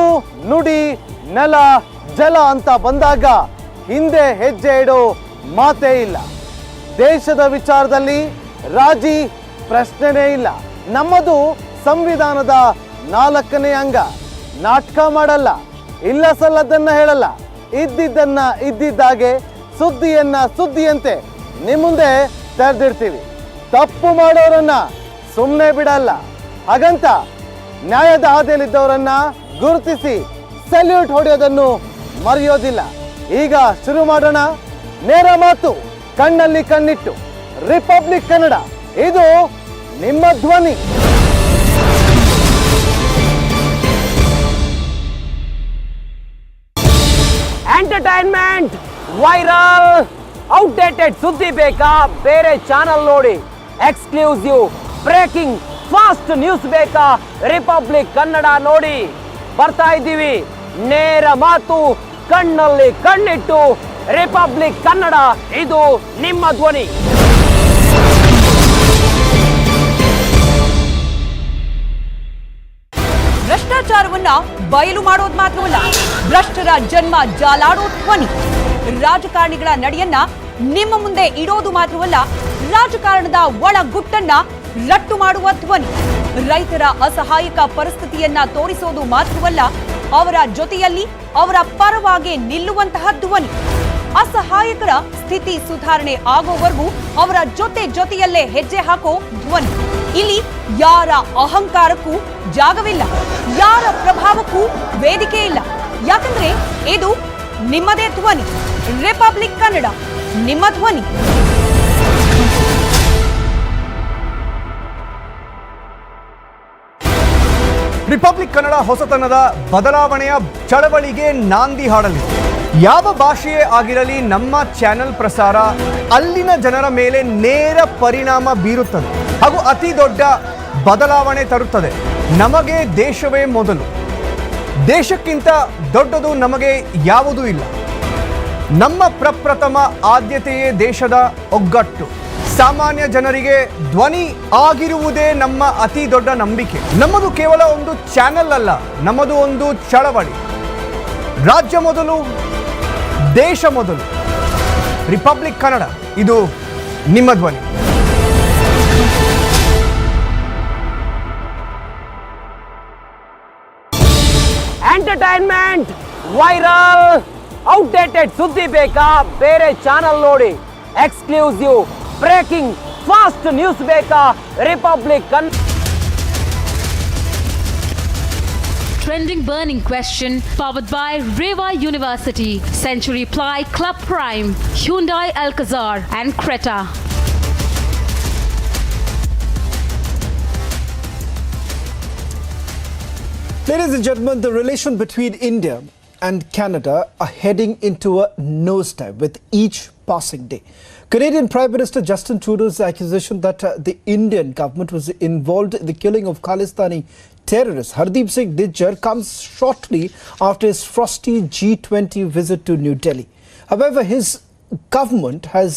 ನುಡಿ ನೆಲ ಜಲ ಅಂತ ಬಂದಾಗ ಹಿಂದೆ ಹೆಜ್ಜೆ ಇಡೋ ಮಾತೇ ಇಲ್ಲ. ದೇಶದ ವಿಚಾರದಲ್ಲಿ ರಾಜಿ ಪ್ರಶ್ನೆನೇ ಇಲ್ಲ. ನಮ್ಮದು ಸಂವಿಧಾನದ 4ನೇ ಅಂಗ. ನಾಟಕ ಮಾಡಲ್ಲ, ಇಲ್ಲ ಸಲ್ಲದನ್ನ ಹೇಳಲ್ಲ, ಇದ್ದಿದ್ದನ್ನ ಇದ್ದಿದ್ದಾಗೆ, ಸುದ್ದಿಯನ್ನ ಸುದ್ದಿಯಂತೆ ನಿಮ್ಮ ಮುಂದೆ ತೆರೆದಿಡ್ತೀವಿ. ತಪ್ಪು ಮಾಡೋರನ್ನ ಸುಮ್ಮನೆ ಬಿಡಲ್ಲ. ಹಾಗಂತ ನ್ಯಾಯದ ಹಾದಿಯಲ್ಲಿದ್ದವರನ್ನ ಗುರುತಿಸಿ ಸಲ್ಯೂಟ್ ಹೊಡೆಯೋದನ್ನು ಮರೆಯೋದಿಲ್ಲ. ಈಗ ಶುರು ಮಾಡೋಣ ನೇರ ಮಾತು ಕಣ್ಣಲ್ಲಿ ಕಣ್ಣಿಟ್ಟು. ರಿಪಬ್ಲಿಕ್ ಕನ್ನಡ, ಇದು ನಿಮ್ಮ ಧ್ವನಿ. ಎಂಟರ್ಟೈನ್ಮೆಂಟ್, ವೈರಲ್, ಔಟ್ಡೇಟೆಡ್ ಸುದ್ದಿ ಬೇಕಾ? ಬೇರೆ ಚಾನಲ್ ನೋಡಿ. ಎಕ್ಸ್ಕ್ಲೂಸಿವ್, ಬ್ರೇಕಿಂಗ್, ಫಾಸ್ಟ್ ನ್ಯೂಸ್ ಬೇಕಾ? ರಿಪಬ್ಲಿಕ್ ಕನ್ನಡ ನೋಡಿ. ಬರ್ತಾ ಇದ್ದೀವಿ ನೇರ ಮಾತು ಕಣ್ಣಲ್ಲಿ ಕಣ್ಣಿಟ್ಟು. ರಿಪಬ್ಲಿಕ್ ಕನ್ನಡ, ಇದು ನಿಮ್ಮ ಧ್ವನಿ. ಭ್ರಷ್ಟಾಚಾರವನ್ನ ಬಯಲು ಮಾಡೋದು ಮಾತ್ರವಲ್ಲ, ಭ್ರಷ್ಟರ ಜನ್ಮ ಜಾಲಾಡೋ ಧ್ವನಿ. ರಾಜಕಾರಣಿಗಳ ನಡೆಯನ್ನ ನಿಮ್ಮ ಮುಂದೆ ಇಡೋದು ಮಾತ್ರವಲ್ಲ, ರಾಜಕಾರಣದ ಒಳ ಗುಟ್ಟನ್ನ ರಟ್ಟು ಮಾಡುವ ಧ್ವನಿ. ರೈತರ ಅಸಹಾಯಕ ಪರಿಸ್ಥಿತಿಯನ್ನ ತೋರಿಸೋದು ಮಾತ್ರವಲ್ಲ, ಅವರ ಜೊತೆಯಲ್ಲಿ ಅವರ ಪರವಾಗಿ ನಿಲ್ಲುವಂತಹ ಧ್ವನಿ. ಅಸಹಾಯಕರ ಸ್ಥಿತಿ ಸುಧಾರಣೆ ಆಗೋವರೆಗೂ ಅವರ ಜೊತೆಯಲ್ಲೇ ಹೆಜ್ಜೆ ಹಾಕೋ ಧ್ವನಿ. ಇಲ್ಲಿ ಯಾರ ಅಹಂಕಾರಕ್ಕೂ ಜಾಗವಿಲ್ಲ, ಯಾರ ಪ್ರಭಾವಕ್ಕೂ ವೇದಿಕೆ ಇಲ್ಲ. ಯಾಕಂದ್ರೆ ಇದು ನಿಮ್ಮದೇ ಧ್ವನಿ. ರಿಪಬ್ಲಿಕ್ ಕನ್ನಡ, ನಿಮ್ಮ ಧ್ವನಿ. ರಿಪಬ್ಲಿಕ್ ಕನ್ನಡ ಹೊಸತನದ ಬದಲಾವಣೆಯ ಚಳವಳಿಗೆ ನಾಂದಿ ಹಾಡಲಿದೆ. ಯಾವ ಭಾಷೆಯೇ ಆಗಿರಲಿ ನಮ್ಮ ಚಾನೆಲ್ ಪ್ರಸಾರ ಅಲ್ಲಿನ ಜನರ ಮೇಲೆ ನೇರ ಪರಿಣಾಮ ಬೀರುತ್ತದೆ ಹಾಗೂ ಅತಿ ದೊಡ್ಡ ಬದಲಾವಣೆ ತರುತ್ತದೆ. ನಮಗೆ ದೇಶವೇ ಮೊದಲು, ದೇಶಕ್ಕಿಂತ ದೊಡ್ಡದು ನಮಗೆ ಯಾವುದೂ ಇಲ್ಲ. ನಮ್ಮ ಪ್ರಪ್ರಥಮ ಆದ್ಯತೆಯೇ ದೇಶದ ಒಗ್ಗಟ್ಟು. ಸಾಮಾನ್ಯ ಜನರಿಗೆ ಧ್ವನಿ ಆಗಿರುವುದೇ ನಮ್ಮ ಅತಿ ದೊಡ್ಡ ನಂಬಿಕೆ. ನಮ್ಮದು ಕೇವಲ ಒಂದು ಚಾನೆಲ್ ಅಲ್ಲ, ನಮ್ಮದು ಒಂದು ಚಳವಳಿ. ರಾಜ್ಯ ಮೊದಲು, ದೇಶ ಮೊದಲು. ರಿಪಬ್ಲಿಕ್ ಕನ್ನಡ, ಇದು ನಿಮ್ಮ ಧ್ವನಿ. ಎಂಟರ್ಟೈನ್ಮೆಂಟ್, ವೈರಲ್, ಔಟ್ಡೇಟೆಡ್ ಸುದ್ದಿ ಬೇಕಾ? ಬೇರೆ ಚಾನಲ್ ನೋಡಿ. ಎಕ್ಸ್ಕ್ಲೂಸಿವ್, ಬ್ರೇಕಿಂಗ್, ಫಾಸ್ಟ್ ನ್ಯೂಸ್ ಬೇಕಾ? Republic Kannada. Trending burning question powered by Reva University, Century Ply, Club Prime, Hyundai Alcazar and Creta. Ladies and gentlemen, the relation between India and Canada are heading into a nosedive with each passing day. Canadian Prime Minister Justin Trudeau's accusation that the Indian government was involved in the killing of Khalistani terrorist Hardeep Singh Nijjar comes shortly after his frosty G20 visit to New Delhi. However, his government has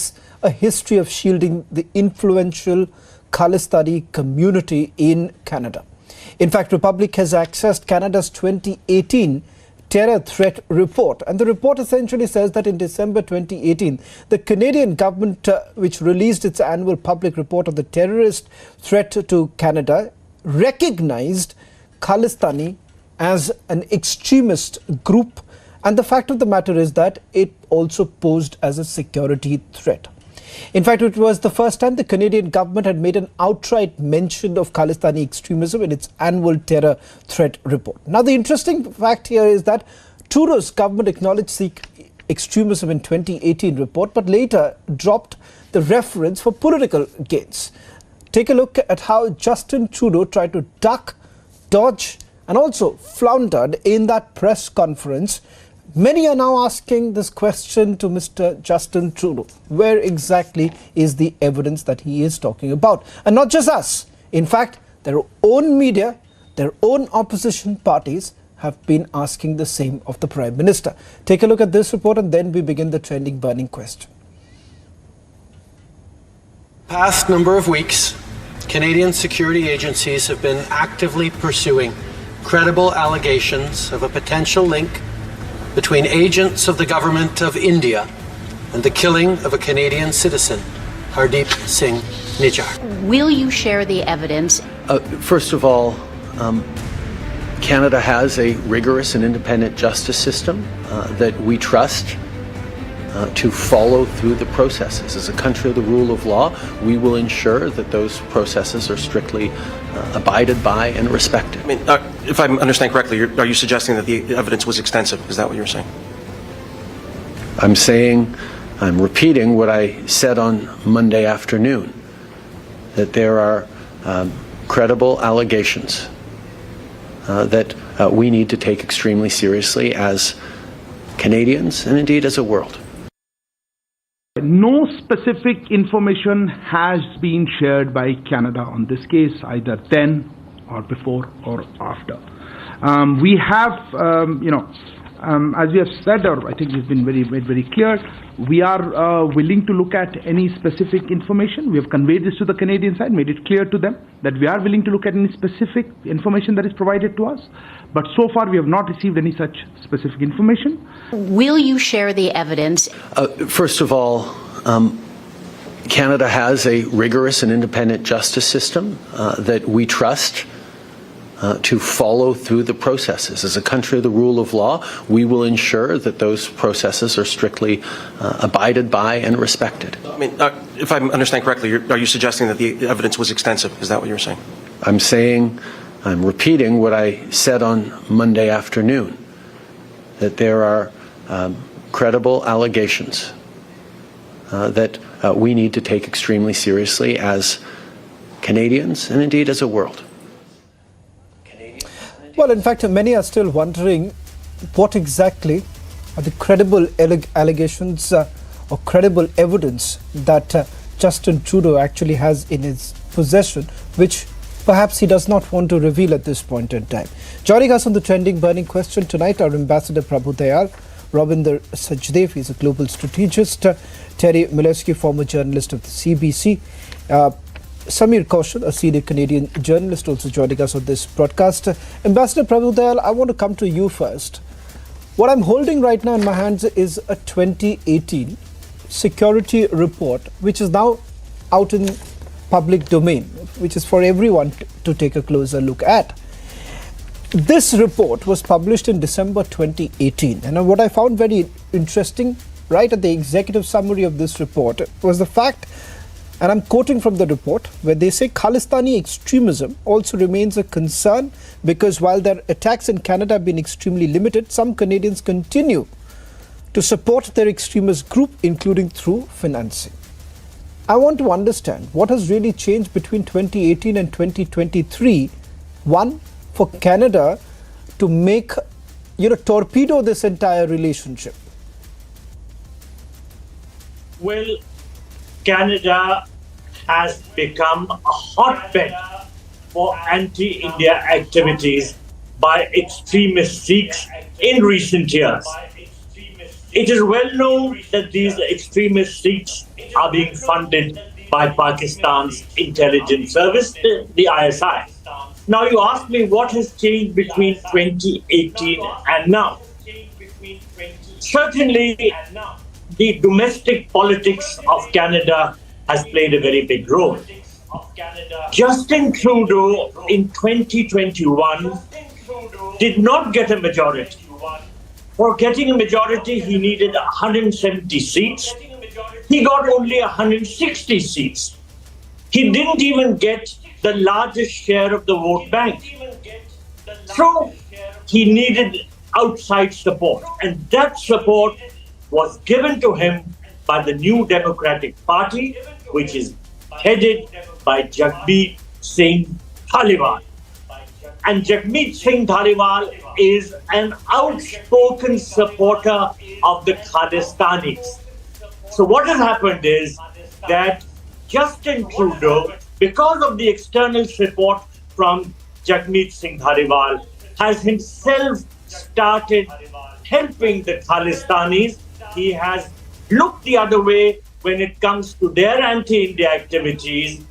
a history of shielding the influential Khalistani community in Canada. In fact, Republic has accessed Canada's 2018 terror threat report, and the report essentially says that in December 2018, the Canadian government, which released its annual public report on the terrorist threat to Canada, recognized Khalistani as an extremist group, and the fact of the matter is that it also posed as a security threat. In fact, it was the first time the Canadian government had made an outright mention of Khalistani extremism in its annual terror threat report. Now, the interesting fact here is that Trudeau's government acknowledged Sikh extremism in 2018 report, but later dropped the reference for political gains. Take a look at how Justin Trudeau tried to duck, dodge, and also floundered in that press conference. Many are now asking this question to Mr. Justin Trudeau. Where exactly is the evidence that he is talking about? And not just us. In fact, their own media, their own opposition parties have been asking the same of the Prime Minister. Take a look at this report and then we begin the trending burning question. Past number of weeks, Canadian security agencies have been actively pursuing credible allegations of a potential link between agents of the government of India and the killing of a Canadian citizen, Hardeep Singh Nijjar. Will you share the evidence? First of all, Canada has a rigorous and independent justice system that we trust to follow through the processes. As a country of the rule of law, we will ensure that those processes are strictly abided by and respected. I mean, if I understand correctly, are you suggesting that the evidence was extensive? Is that what you're saying? I'm repeating what I said on Monday afternoon, that there are credible allegations that we need to take extremely seriously as Canadians and indeed as a world. No specific information has been shared by Canada on this case, either then or before or after. We have, as we have said, or I think we've been very clear, we are willing to look at any specific information. We have conveyed this to the Canadian side, made it clear to them that we are willing to look at any specific information that is provided to us. But so far, we have not received any such specific information. Will you share the evidence? First of all, Canada has a rigorous and independent justice system that we trust to follow through the processes. As a country of the rule of law, we will ensure that those processes are strictly abided by and respected. I mean, if I understand correctly, are you suggesting that the evidence was extensive? Is that what you're saying? I'm repeating what I said on Monday afternoon, that there are credible allegations that we need to take extremely seriously as Canadians and indeed as a world. Well, in fact, many are still wondering what exactly are the credible allegations or credible evidence that Justin Trudeau actually has in his possession, which perhaps he does not want to reveal at this point in time. Joining us on the trending burning question tonight, our Ambassador Prabhu Dayal, Ravinder Sachdev, he's a global strategist, Terry Milewski, former journalist of the CBC, Samir Kaushal, a senior Canadian journalist, also joining us on this broadcast. Ambassador Prabhu Dayal, I want to come to you first. What I'm holding right now in my hands is a 2018 security report, which is now out in public domain, which is for everyone to take a closer look at. This report was published in December 2018, and what I found very interesting right at the executive summary of this report was the fact, and I'm quoting from the report, where they say Khalistani extremism also remains a concern because while their attacks in Canada have been extremely limited, some Canadians continue to support their extremist group, including through financing. I want to understand what has really changed between 2018 and 2023. One, for Canada to make, torpedo this entire relationship. Well, Canada has become a hotbed for anti-India activities by extremist Sikhs in recent years. It is well known that these extremist Sikhs are being funded by Pakistan's intelligence service, the ISI. Now you ask me what has changed between 2018 and now. Certainly, the domestic politics of Canada has played a very big role. Justin Trudeau in 2021 did not get a majority. For getting a majority, he needed 170 seats. He got only 160 seats. He didn't even get the largest share of the vote bank. So he needed outside support, and that support was given to him by the New Democratic Party, which is headed by Jagmeet Singh Dhaliwal. And Jagmeet Singh Dhaliwal is an outspoken supporter of the Khalistanis. So what has happened is that Justin Trudeau, because of the external support from Jagmeet Singh Dhaliwal, has himself started helping the Khalistanis. He has looked the other way when it comes to their anti-India activities.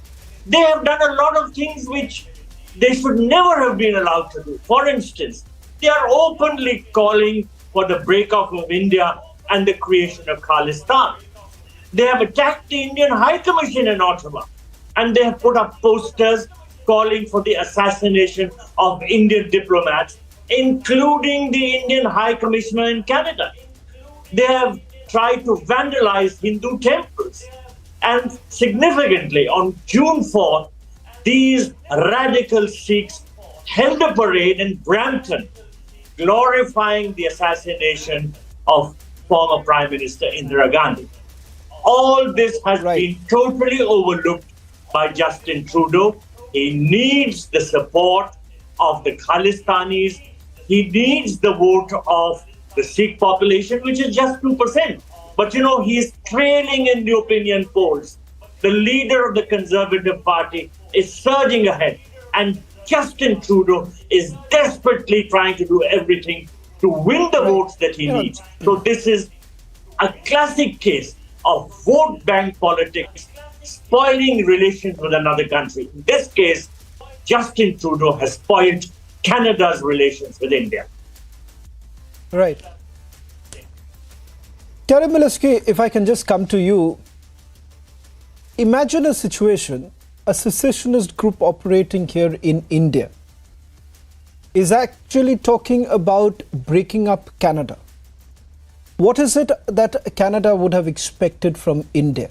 They have done a lot of things which they should never have been allowed to do. For instance, they are openly calling for the breakup of India and the creation of Khalistan. They have attacked the Indian High Commission in Ottawa, and they have put up posters calling for the assassination of Indian diplomats, including the Indian High Commissioner in Canada. They have tried to vandalize Hindu temples. And significantly, on June 4th, these radical Sikhs held a parade in Brampton, glorifying the assassination of former Prime Minister Indira Gandhi. All this has been totally overlooked by Justin Trudeau. He needs the support of the Khalistanis. He needs the vote of the Sikh population, which is just 2%. But you know, he is trailing in the opinion polls. The leader of the Conservative Party is surging ahead, and Justin Trudeau is desperately trying to do everything to win the votes that he needs. So this is a classic case of vote bank politics spoiling relations with another country. In this case, Justin Trudeau has spoiled Canada's relations with India. Right. Terry Mileski, if I can just come to you. Imagine a situation, a secessionist group operating here in India is actually talking about breaking up Canada. What is it that Canada would have expected from India?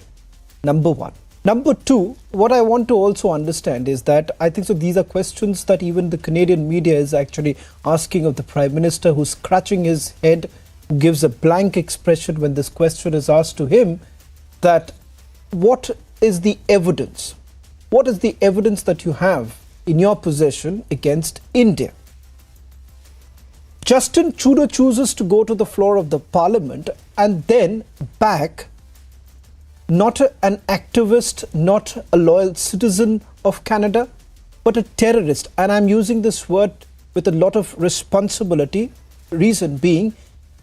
Number one. Number two, what I want to also understand is that I think so these are questions that even the Canadian media is actually asking of the Prime Minister, who's scratching his head, who gives a blank expression when this question is asked to him, that what is the evidence? What is the evidence that you have in your possession against India? Justin Trudeau chooses to go to the floor of the parliament and then back not an activist, not a loyal citizen of Canada, but a terrorist. And I'm using this word with a lot of responsibility. Reason being,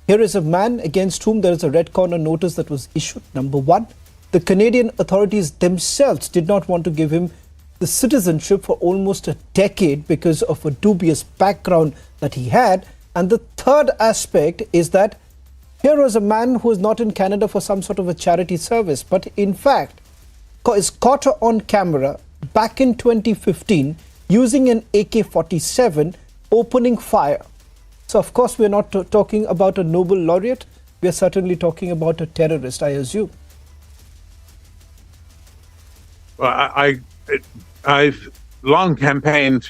here is a man against whom there is a red corner notice that was issued. Number one, the Canadian authorities themselves did not want to give him the citizenship for almost a decade because of a dubious background that he had. And the third aspect is that here was a man who is not in Canada for some sort of a charity service, but in fact is caught on camera back in 2015 using an AK-47 opening fire. So of course we're not talking about a Nobel laureate, we're certainly talking about a terrorist, I assume. Well, I've long campaigned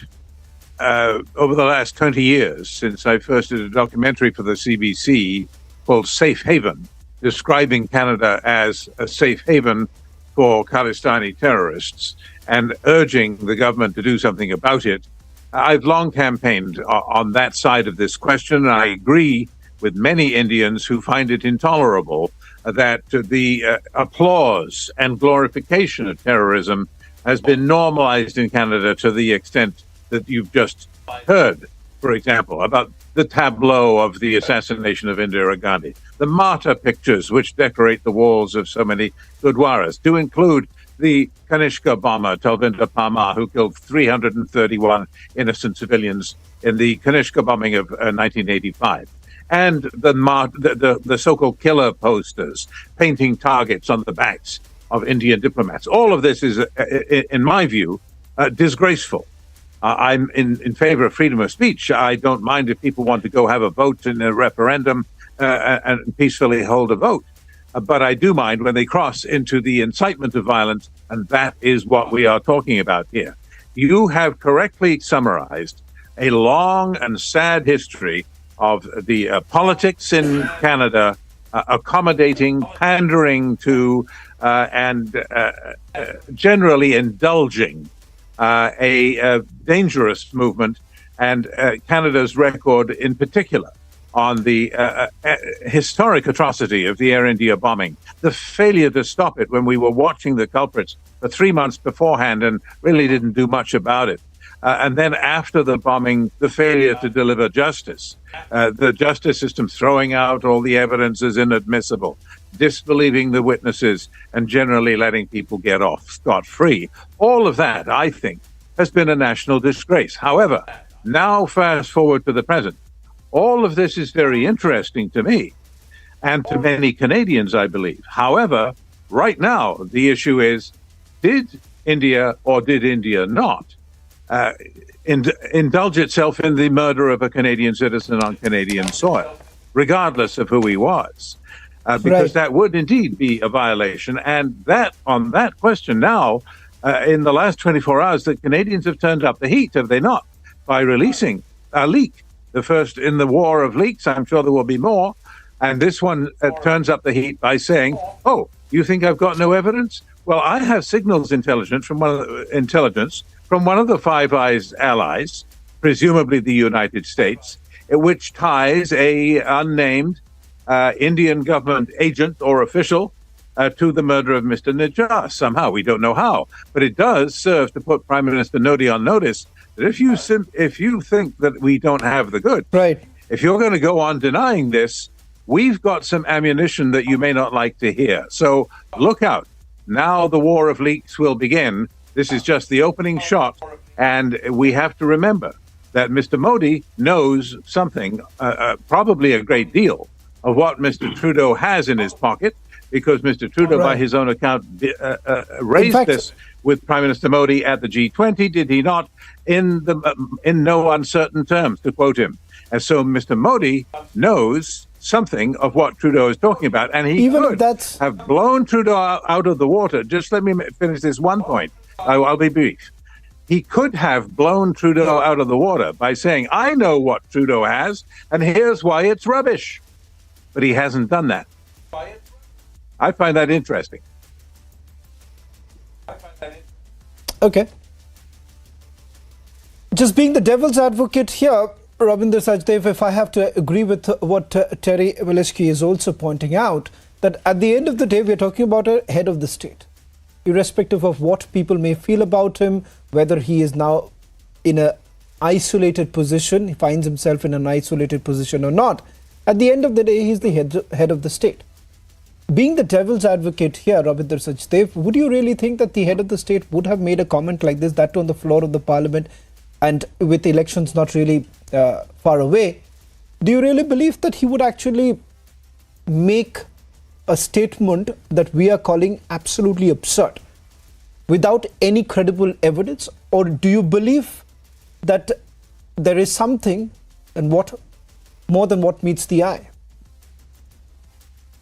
over the last 20 years, since I first did a documentary for the CBC called Safe Haven, describing Canada as a safe haven for Khalistani terrorists and urging the government to do something about it. I've long campaigned on that side of this question, and I agree with many Indians who find it intolerable that the applause and glorification of terrorism has been normalized in Canada to the extent that you've just heard, for example, about the tableau of the assassination of Indira Gandhi, the martyr pictures which decorate the walls of so many gurdwaras, to include the Kanishka bomber, Talvinder Parmar, who killed 331 innocent civilians in the Kanishka bombing of 1985. And the so-called killer posters painting targets on the backs of Indian diplomats. All of this is, in my view, disgraceful. I'm in favor of freedom of speech. I don't mind if people want to go have a vote in a referendum and peacefully hold a vote. But I do mind when they cross into the incitement of violence, and that is what we are talking about here. You have correctly summarized a long and sad history of the politics in Canada accommodating, pandering to, and generally indulging a dangerous movement, and Canada's record in particular on the historic atrocity of the Air India bombing, the failure to stop it when we were watching the culprits for 3 months beforehand and really didn't do much about it. And then after the bombing, the failure to deliver justice, the justice system throwing out all the evidence as inadmissible, disbelieving the witnesses, and generally letting people get off scot-free. All of that, I think, has been a national disgrace. However, now fast forward to the present. All of this is very interesting to me and to many Canadians, I believe. However, right now, the issue is, did India or did India not indulge itself in the murder of a Canadian citizen on Canadian soil, regardless of who he was? Because that would indeed be a violation. And that on that question now, in the last 24 hours, the Canadians have turned up the heat, have they not? By releasing a leak, the first in the war of leaks. I'm sure there will be more. And this one turns up the heat by saying, "Oh, you think I've got no evidence? Well, I have signals intelligence from one of the Five Eyes allies, presumably the United States, which ties a unnamed Indian government agent or official to the murder of Mr. Nijjar. Somehow, we don't know how, but it does serve to put Prime Minister Modi on notice that if you think that we don't have the goods, right? If you're going to go on denying this, we've got some ammunition that you may not like to hear. So look out. Now the war of leaks will begin. This is just the opening shot. And we have to remember that Mr. Modi knows something, probably a great deal, of what Mr. Trudeau has in his pocket, because Mr. Trudeau, by his own account, raised this with Prime Minister Modi at the G20, did he not? In no uncertain terms, to quote him. And so Mr. Modi knows something of what Trudeau is talking about, and he could have blown Trudeau out of the water. Just let me finish this one point. I'll be brief. He could have blown Trudeau out of the water by saying, I know what Trudeau has, and here's why it's rubbish. But he hasn't done that. I find that interesting. Okay. Just being the devil's advocate here, Ravinder Sachdev, if I have to agree with what Terry Walensky is also pointing out, that at the end of the day, we're talking about a head of the state. Irrespective of what people may feel about him, whether he is now in an isolated position, he finds himself in an isolated position or not, at the end of the day, he's the head of the state. Being the devil's advocate here, Ravinder Sachdev, would you really think that the head of the state would have made a comment like this, that on the floor of the parliament, and with elections not really far away, do you really believe that he would actually make a statement that we are calling absolutely absurd without any credible evidence? Or do you believe that there is something and what more than what meets the eye?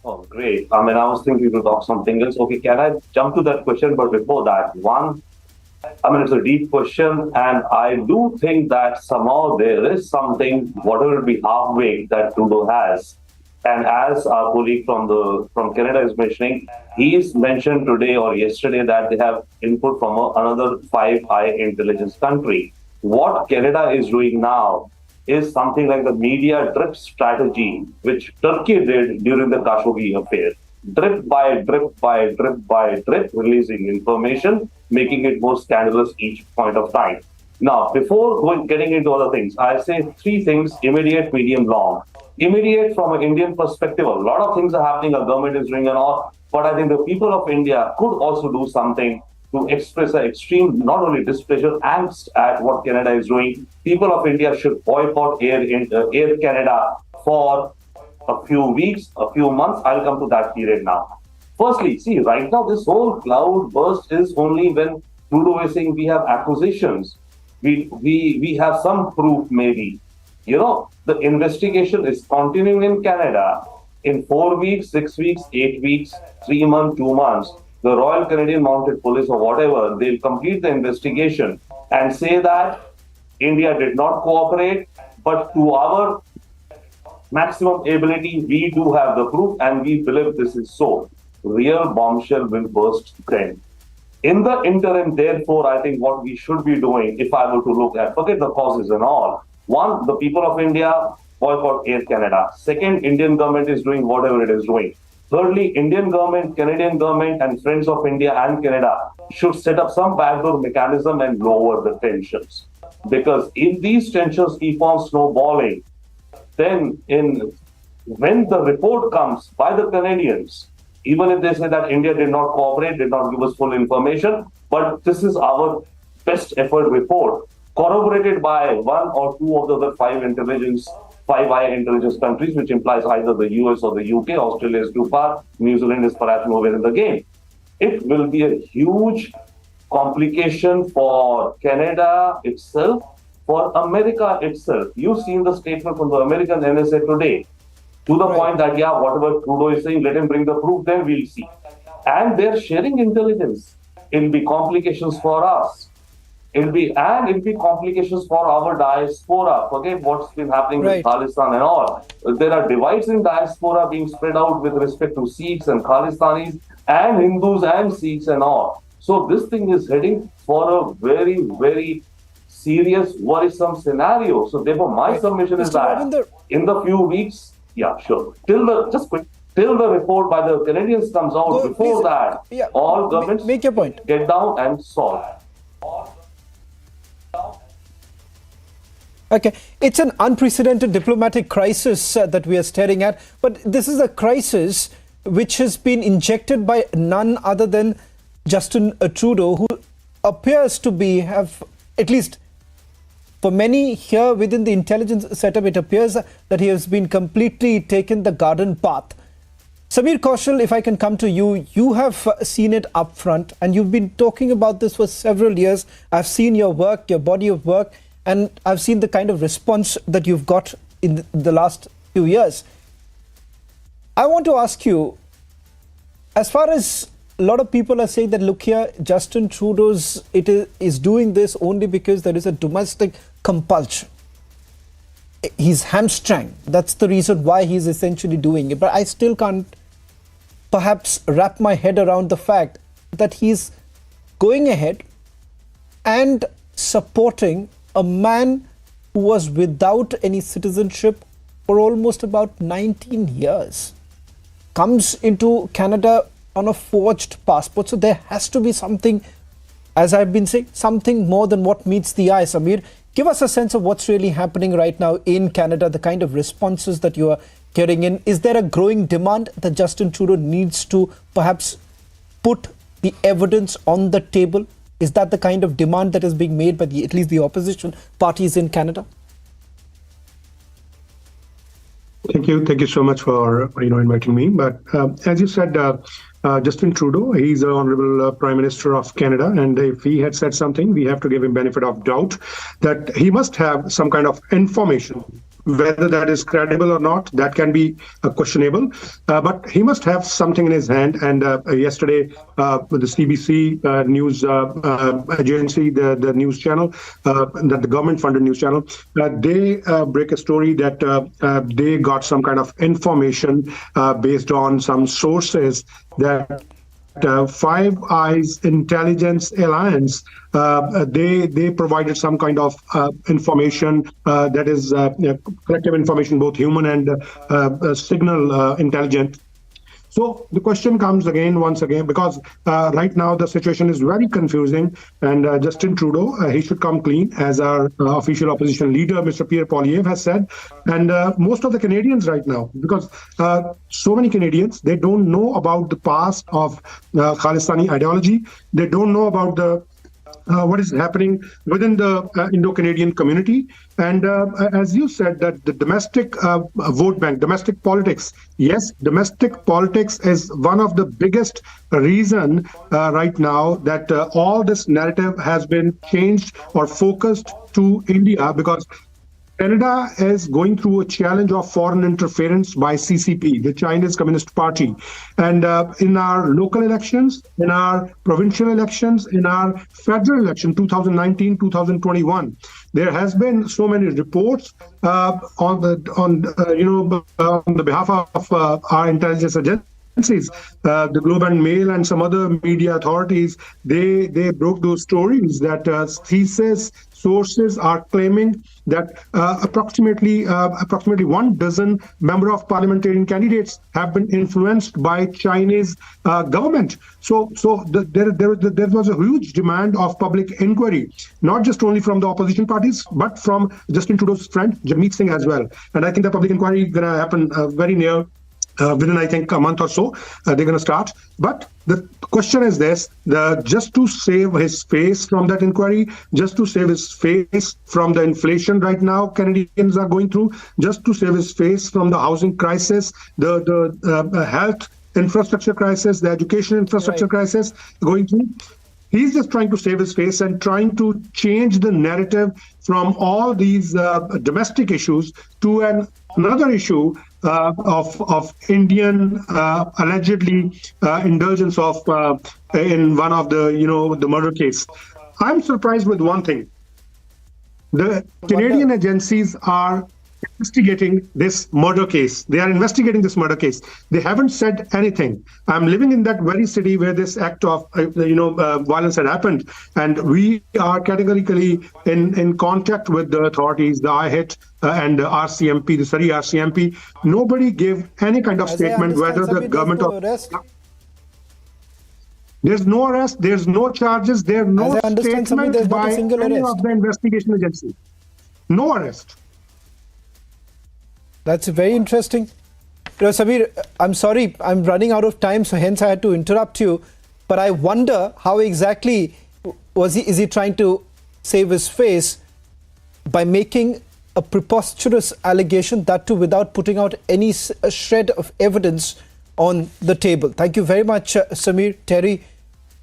Oh, great. I mean, I was thinking to talk something else. Okay, can I jump to that question? But before that, it's a deep question, and I do think that somehow there is something, whatever it be halfway, that Trudeau has. And as our colleague from Canada is mentioning, he's mentioned today or yesterday that they have input from another Five Eyes intelligence country. What Canada is doing now is something like the media drip strategy, which Turkey did during the Khashoggi affair. Drip by drip by drip by drip, releasing information, making it more scandalous each point of time. Now, before getting into other things, I say three things: immediate, medium, long. Immediate, from an Indian perspective, a lot of things are happening, our government is doing and all, but I think the people of India could also do something to express an extreme, not only displeasure, angst at what Canada is doing. People of India should boycott Air Canada for a few weeks, a few months. I'll come to that period now. Firstly, see, right now, this whole cloud burst is only when Trudeau is saying we have accusations. We have some proof, maybe. You know, the investigation is continuing in Canada. In 4 weeks, 6 weeks, 8 weeks, 3 months, 2 months, the Royal Canadian Mounted Police or whatever, they'll complete the investigation and say that India did not cooperate, but to our maximum ability, we do have the proof and we believe this is so. Real bombshell will burst then. In the interim, therefore, I think what we should be doing, if I were to look at, forget the causes and all. One, the people of India boycott Air Canada. Second, Indian government is doing whatever it is doing. Thirdly, Indian government, Canadian government, and Friends of India and Canada should set up some backdoor mechanism and lower the tensions. Because if these tensions keep on snowballing, then when the report comes by the Canadians, even if they say that India did not cooperate, did not give us full information, but this is our best effort report, corroborated by one or two of the other Five Eyes intelligence countries, which implies either the US or the UK. Australia is too far. New Zealand is perhaps nowhere in the game. It will be a huge complication for Canada itself, for America itself. You've seen the statement from the American NSA today, to the point that, yeah, whatever Trudeau is saying, let him bring the proof, then we'll see. And they're sharing intelligence. It'll be complications for us. It'll be complications for our diaspora. Forget what's been happening with Khalistan and all. There are divides in diaspora being spread out with respect to Sikhs and Khalistanis and Hindus and Sikhs and all. So this thing is heading for a very, very serious, worrisome scenario. So therefore, my submission is that in the few weeks, till the report by the Canadians comes out, before that, all governments make your point. Get down and solve. Okay, it's an unprecedented diplomatic crisis that we are staring at, but this is a crisis which has been injected by none other than Justin Trudeau, who appears to have, at least for many here within the intelligence setup, it appears that he has been completely taken the garden path. Samir Kaushal, if I can come to you, you have seen it up front and you've been talking about this for several years. I've seen your work, your body of work, and I've seen the kind of response that you've got in the last few years. I want to ask you, as far as a lot of people are saying that, look here, Justin Trudeau is doing this only because there is a domestic compulsion. He's hamstrung. That's the reason why he's essentially doing it. But I still can't perhaps wrap my head around the fact that he's going ahead and supporting a man who was without any citizenship for almost about 19 years. Comes into Canada on a forged passport. So there has to be something, as I've been saying, something more than what meets the eye. Samir, give us a sense of what's really happening right now in Canada, the kind of responses that you are getting in. Is there a growing demand that Justin Trudeau needs to perhaps put the evidence on the table? Is that the kind of demand that is being made by at least the opposition parties in Canada? Thank you so much for inviting me. But as you said, Justin Trudeau, he's the Honorable Prime Minister of Canada, and if he had said something, we have to give him benefit of doubt that he must have some kind of information. Whether that is credible or not, that can be questionable. But he must have something in his hand. And yesterday, with the CBC news agency, the news channel, that the government-funded news channel, they break a story that they got some kind of information based on some sources that Five Eyes Intelligence Alliance, they provided some kind of information that is collective information, both human and signal intelligence. So the question comes once again, because right now the situation is very confusing, and Justin Trudeau, he should come clean, as our official opposition leader, Mr. Pierre Poilievre, has said. And most of the Canadians right now, because so many Canadians, they don't know about the past of Khalistani ideology. They don't know about the what is happening within the Indo-Canadian community. And as you said, that the domestic vote bank, domestic politics, yes, domestic politics is one of the biggest reason right now that all this narrative has been changed or focused to India, because Canada is going through a challenge of foreign interference by CCP, the Chinese Communist Party. And in our local elections, in our provincial elections, in our federal election, 2019-2021, there has been so many reports on the behalf of our intelligence agencies. The Globe and Mail and some other media authorities, they broke those stories that thesis sources are claiming that approximately 12 member of parliamentarian candidates have been influenced by Chinese government. So there was a huge demand of public inquiry, not just only from the opposition parties, but from Justin Trudeau's friend Jagmeet Singh as well. And I think the public inquiry is going to happen very near. Within, I think, a month or so, they're going to start. But the question is this, just to save his face from that inquiry, just to save his face from the inflation right now Canadians are going through, just to save his face from the housing crisis, the health infrastructure crisis, the education infrastructure crisis going through. He's just trying to save his face and trying to change the narrative from all these domestic issues to another issue of Indian allegedly indulgence of in one of the the murder case. I'm surprised with one thing. The Canadian agencies are investigating this murder case. They are investigating this murder case. They haven't said anything. I'm living in that very city where this act of violence had happened, and we are categorically in contact with the authorities, the IHIT and the RCMP, the Surrey RCMP. Nobody gave any kind of statement whether the government of... There's no arrest, there's no charges, there are no statements by any of the investigation agency. No arrest. That's very interesting. Samir, I'm sorry, I'm running out of time, so hence I had to interrupt you. But I wonder how exactly is he trying to save his face by making a preposterous allegation, that too without putting out any shred of evidence on the table. Thank you very much, Samir, Terry,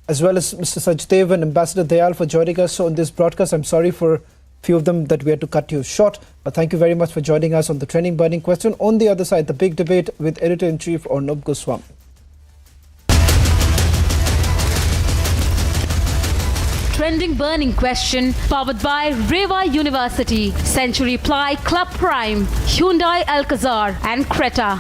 as well as Mr. Sajdev and Ambassador Dayal for joining us on this broadcast. I'm sorry for a few of them that we had to cut you short, but thank you very much for joining us on the Trending Burning Question. On the other side, the big debate with Editor-in-Chief Arnab Goswami. Trending Burning Question, powered by Rewa University, Century Ply, Club Prime, Hyundai Alcazar and Creta.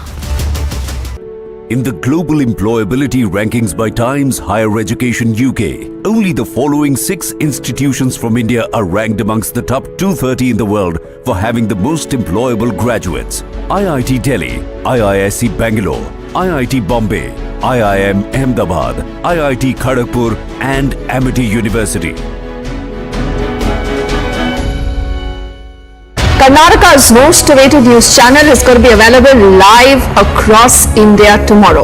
In the global employability rankings by Times Higher Education UK, only the following 6 institutions from India are ranked amongst the top 230 in the world for having the most employable graduates: IIT Delhi, IISc Bangalore, IIT Bombay, IIM Ahmedabad, IIT Kharagpur and Amity University. Karnataka's most awaited news channel is going to be available live across India tomorrow.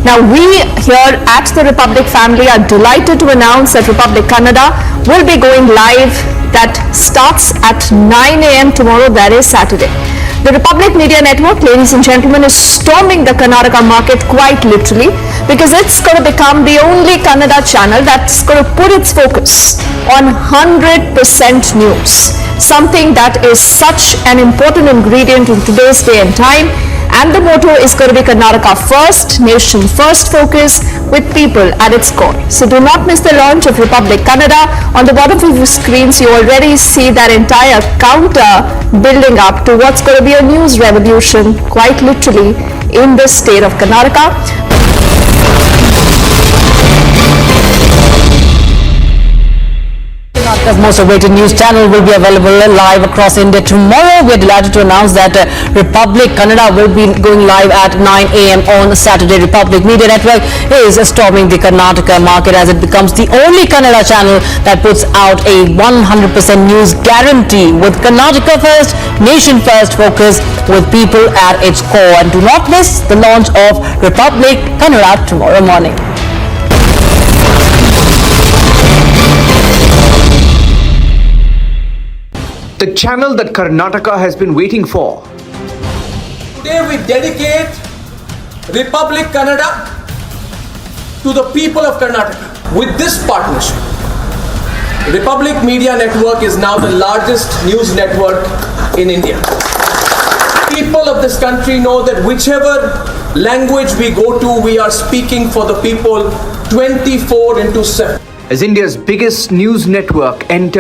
Now, we here at the Republic family are delighted to announce that Republic Kannada will be going live. That starts at 9 a.m. tomorrow, that is Saturday. The Republic Media Network, ladies and gentlemen, is storming the Karnataka market quite literally, because it's going to become the only Kannada channel that's going to put its focus on 100% news. Something that is such an important ingredient in today's day and time. And the motto is going to be Karnataka First, Nation First focus with people at its core. So do not miss the launch of Republic Kannada. On the bottom of your screens, you already see that entire counter building up to what's going to be a news revolution, quite literally, in the state of Karnataka. Karnataka's most awaited news channel will be available live across India tomorrow. We are delighted to announce that Republic Kannada will be going live at 9 a.m. on Saturday. Republic Media Network is storming the Karnataka market as it becomes the only Kannada channel that puts out a 100% news guarantee with Karnataka First, Nation First focus with people at its core. And do not miss the launch of Republic Kannada tomorrow morning. The channel that Karnataka has been waiting for. Today we dedicate Republic Kannada to the people of Karnataka. With this partnership, Republic Media Network is now the largest news network in India. People of this country know that whichever language we go to, we are speaking for the people 24/7. As India's biggest news network enters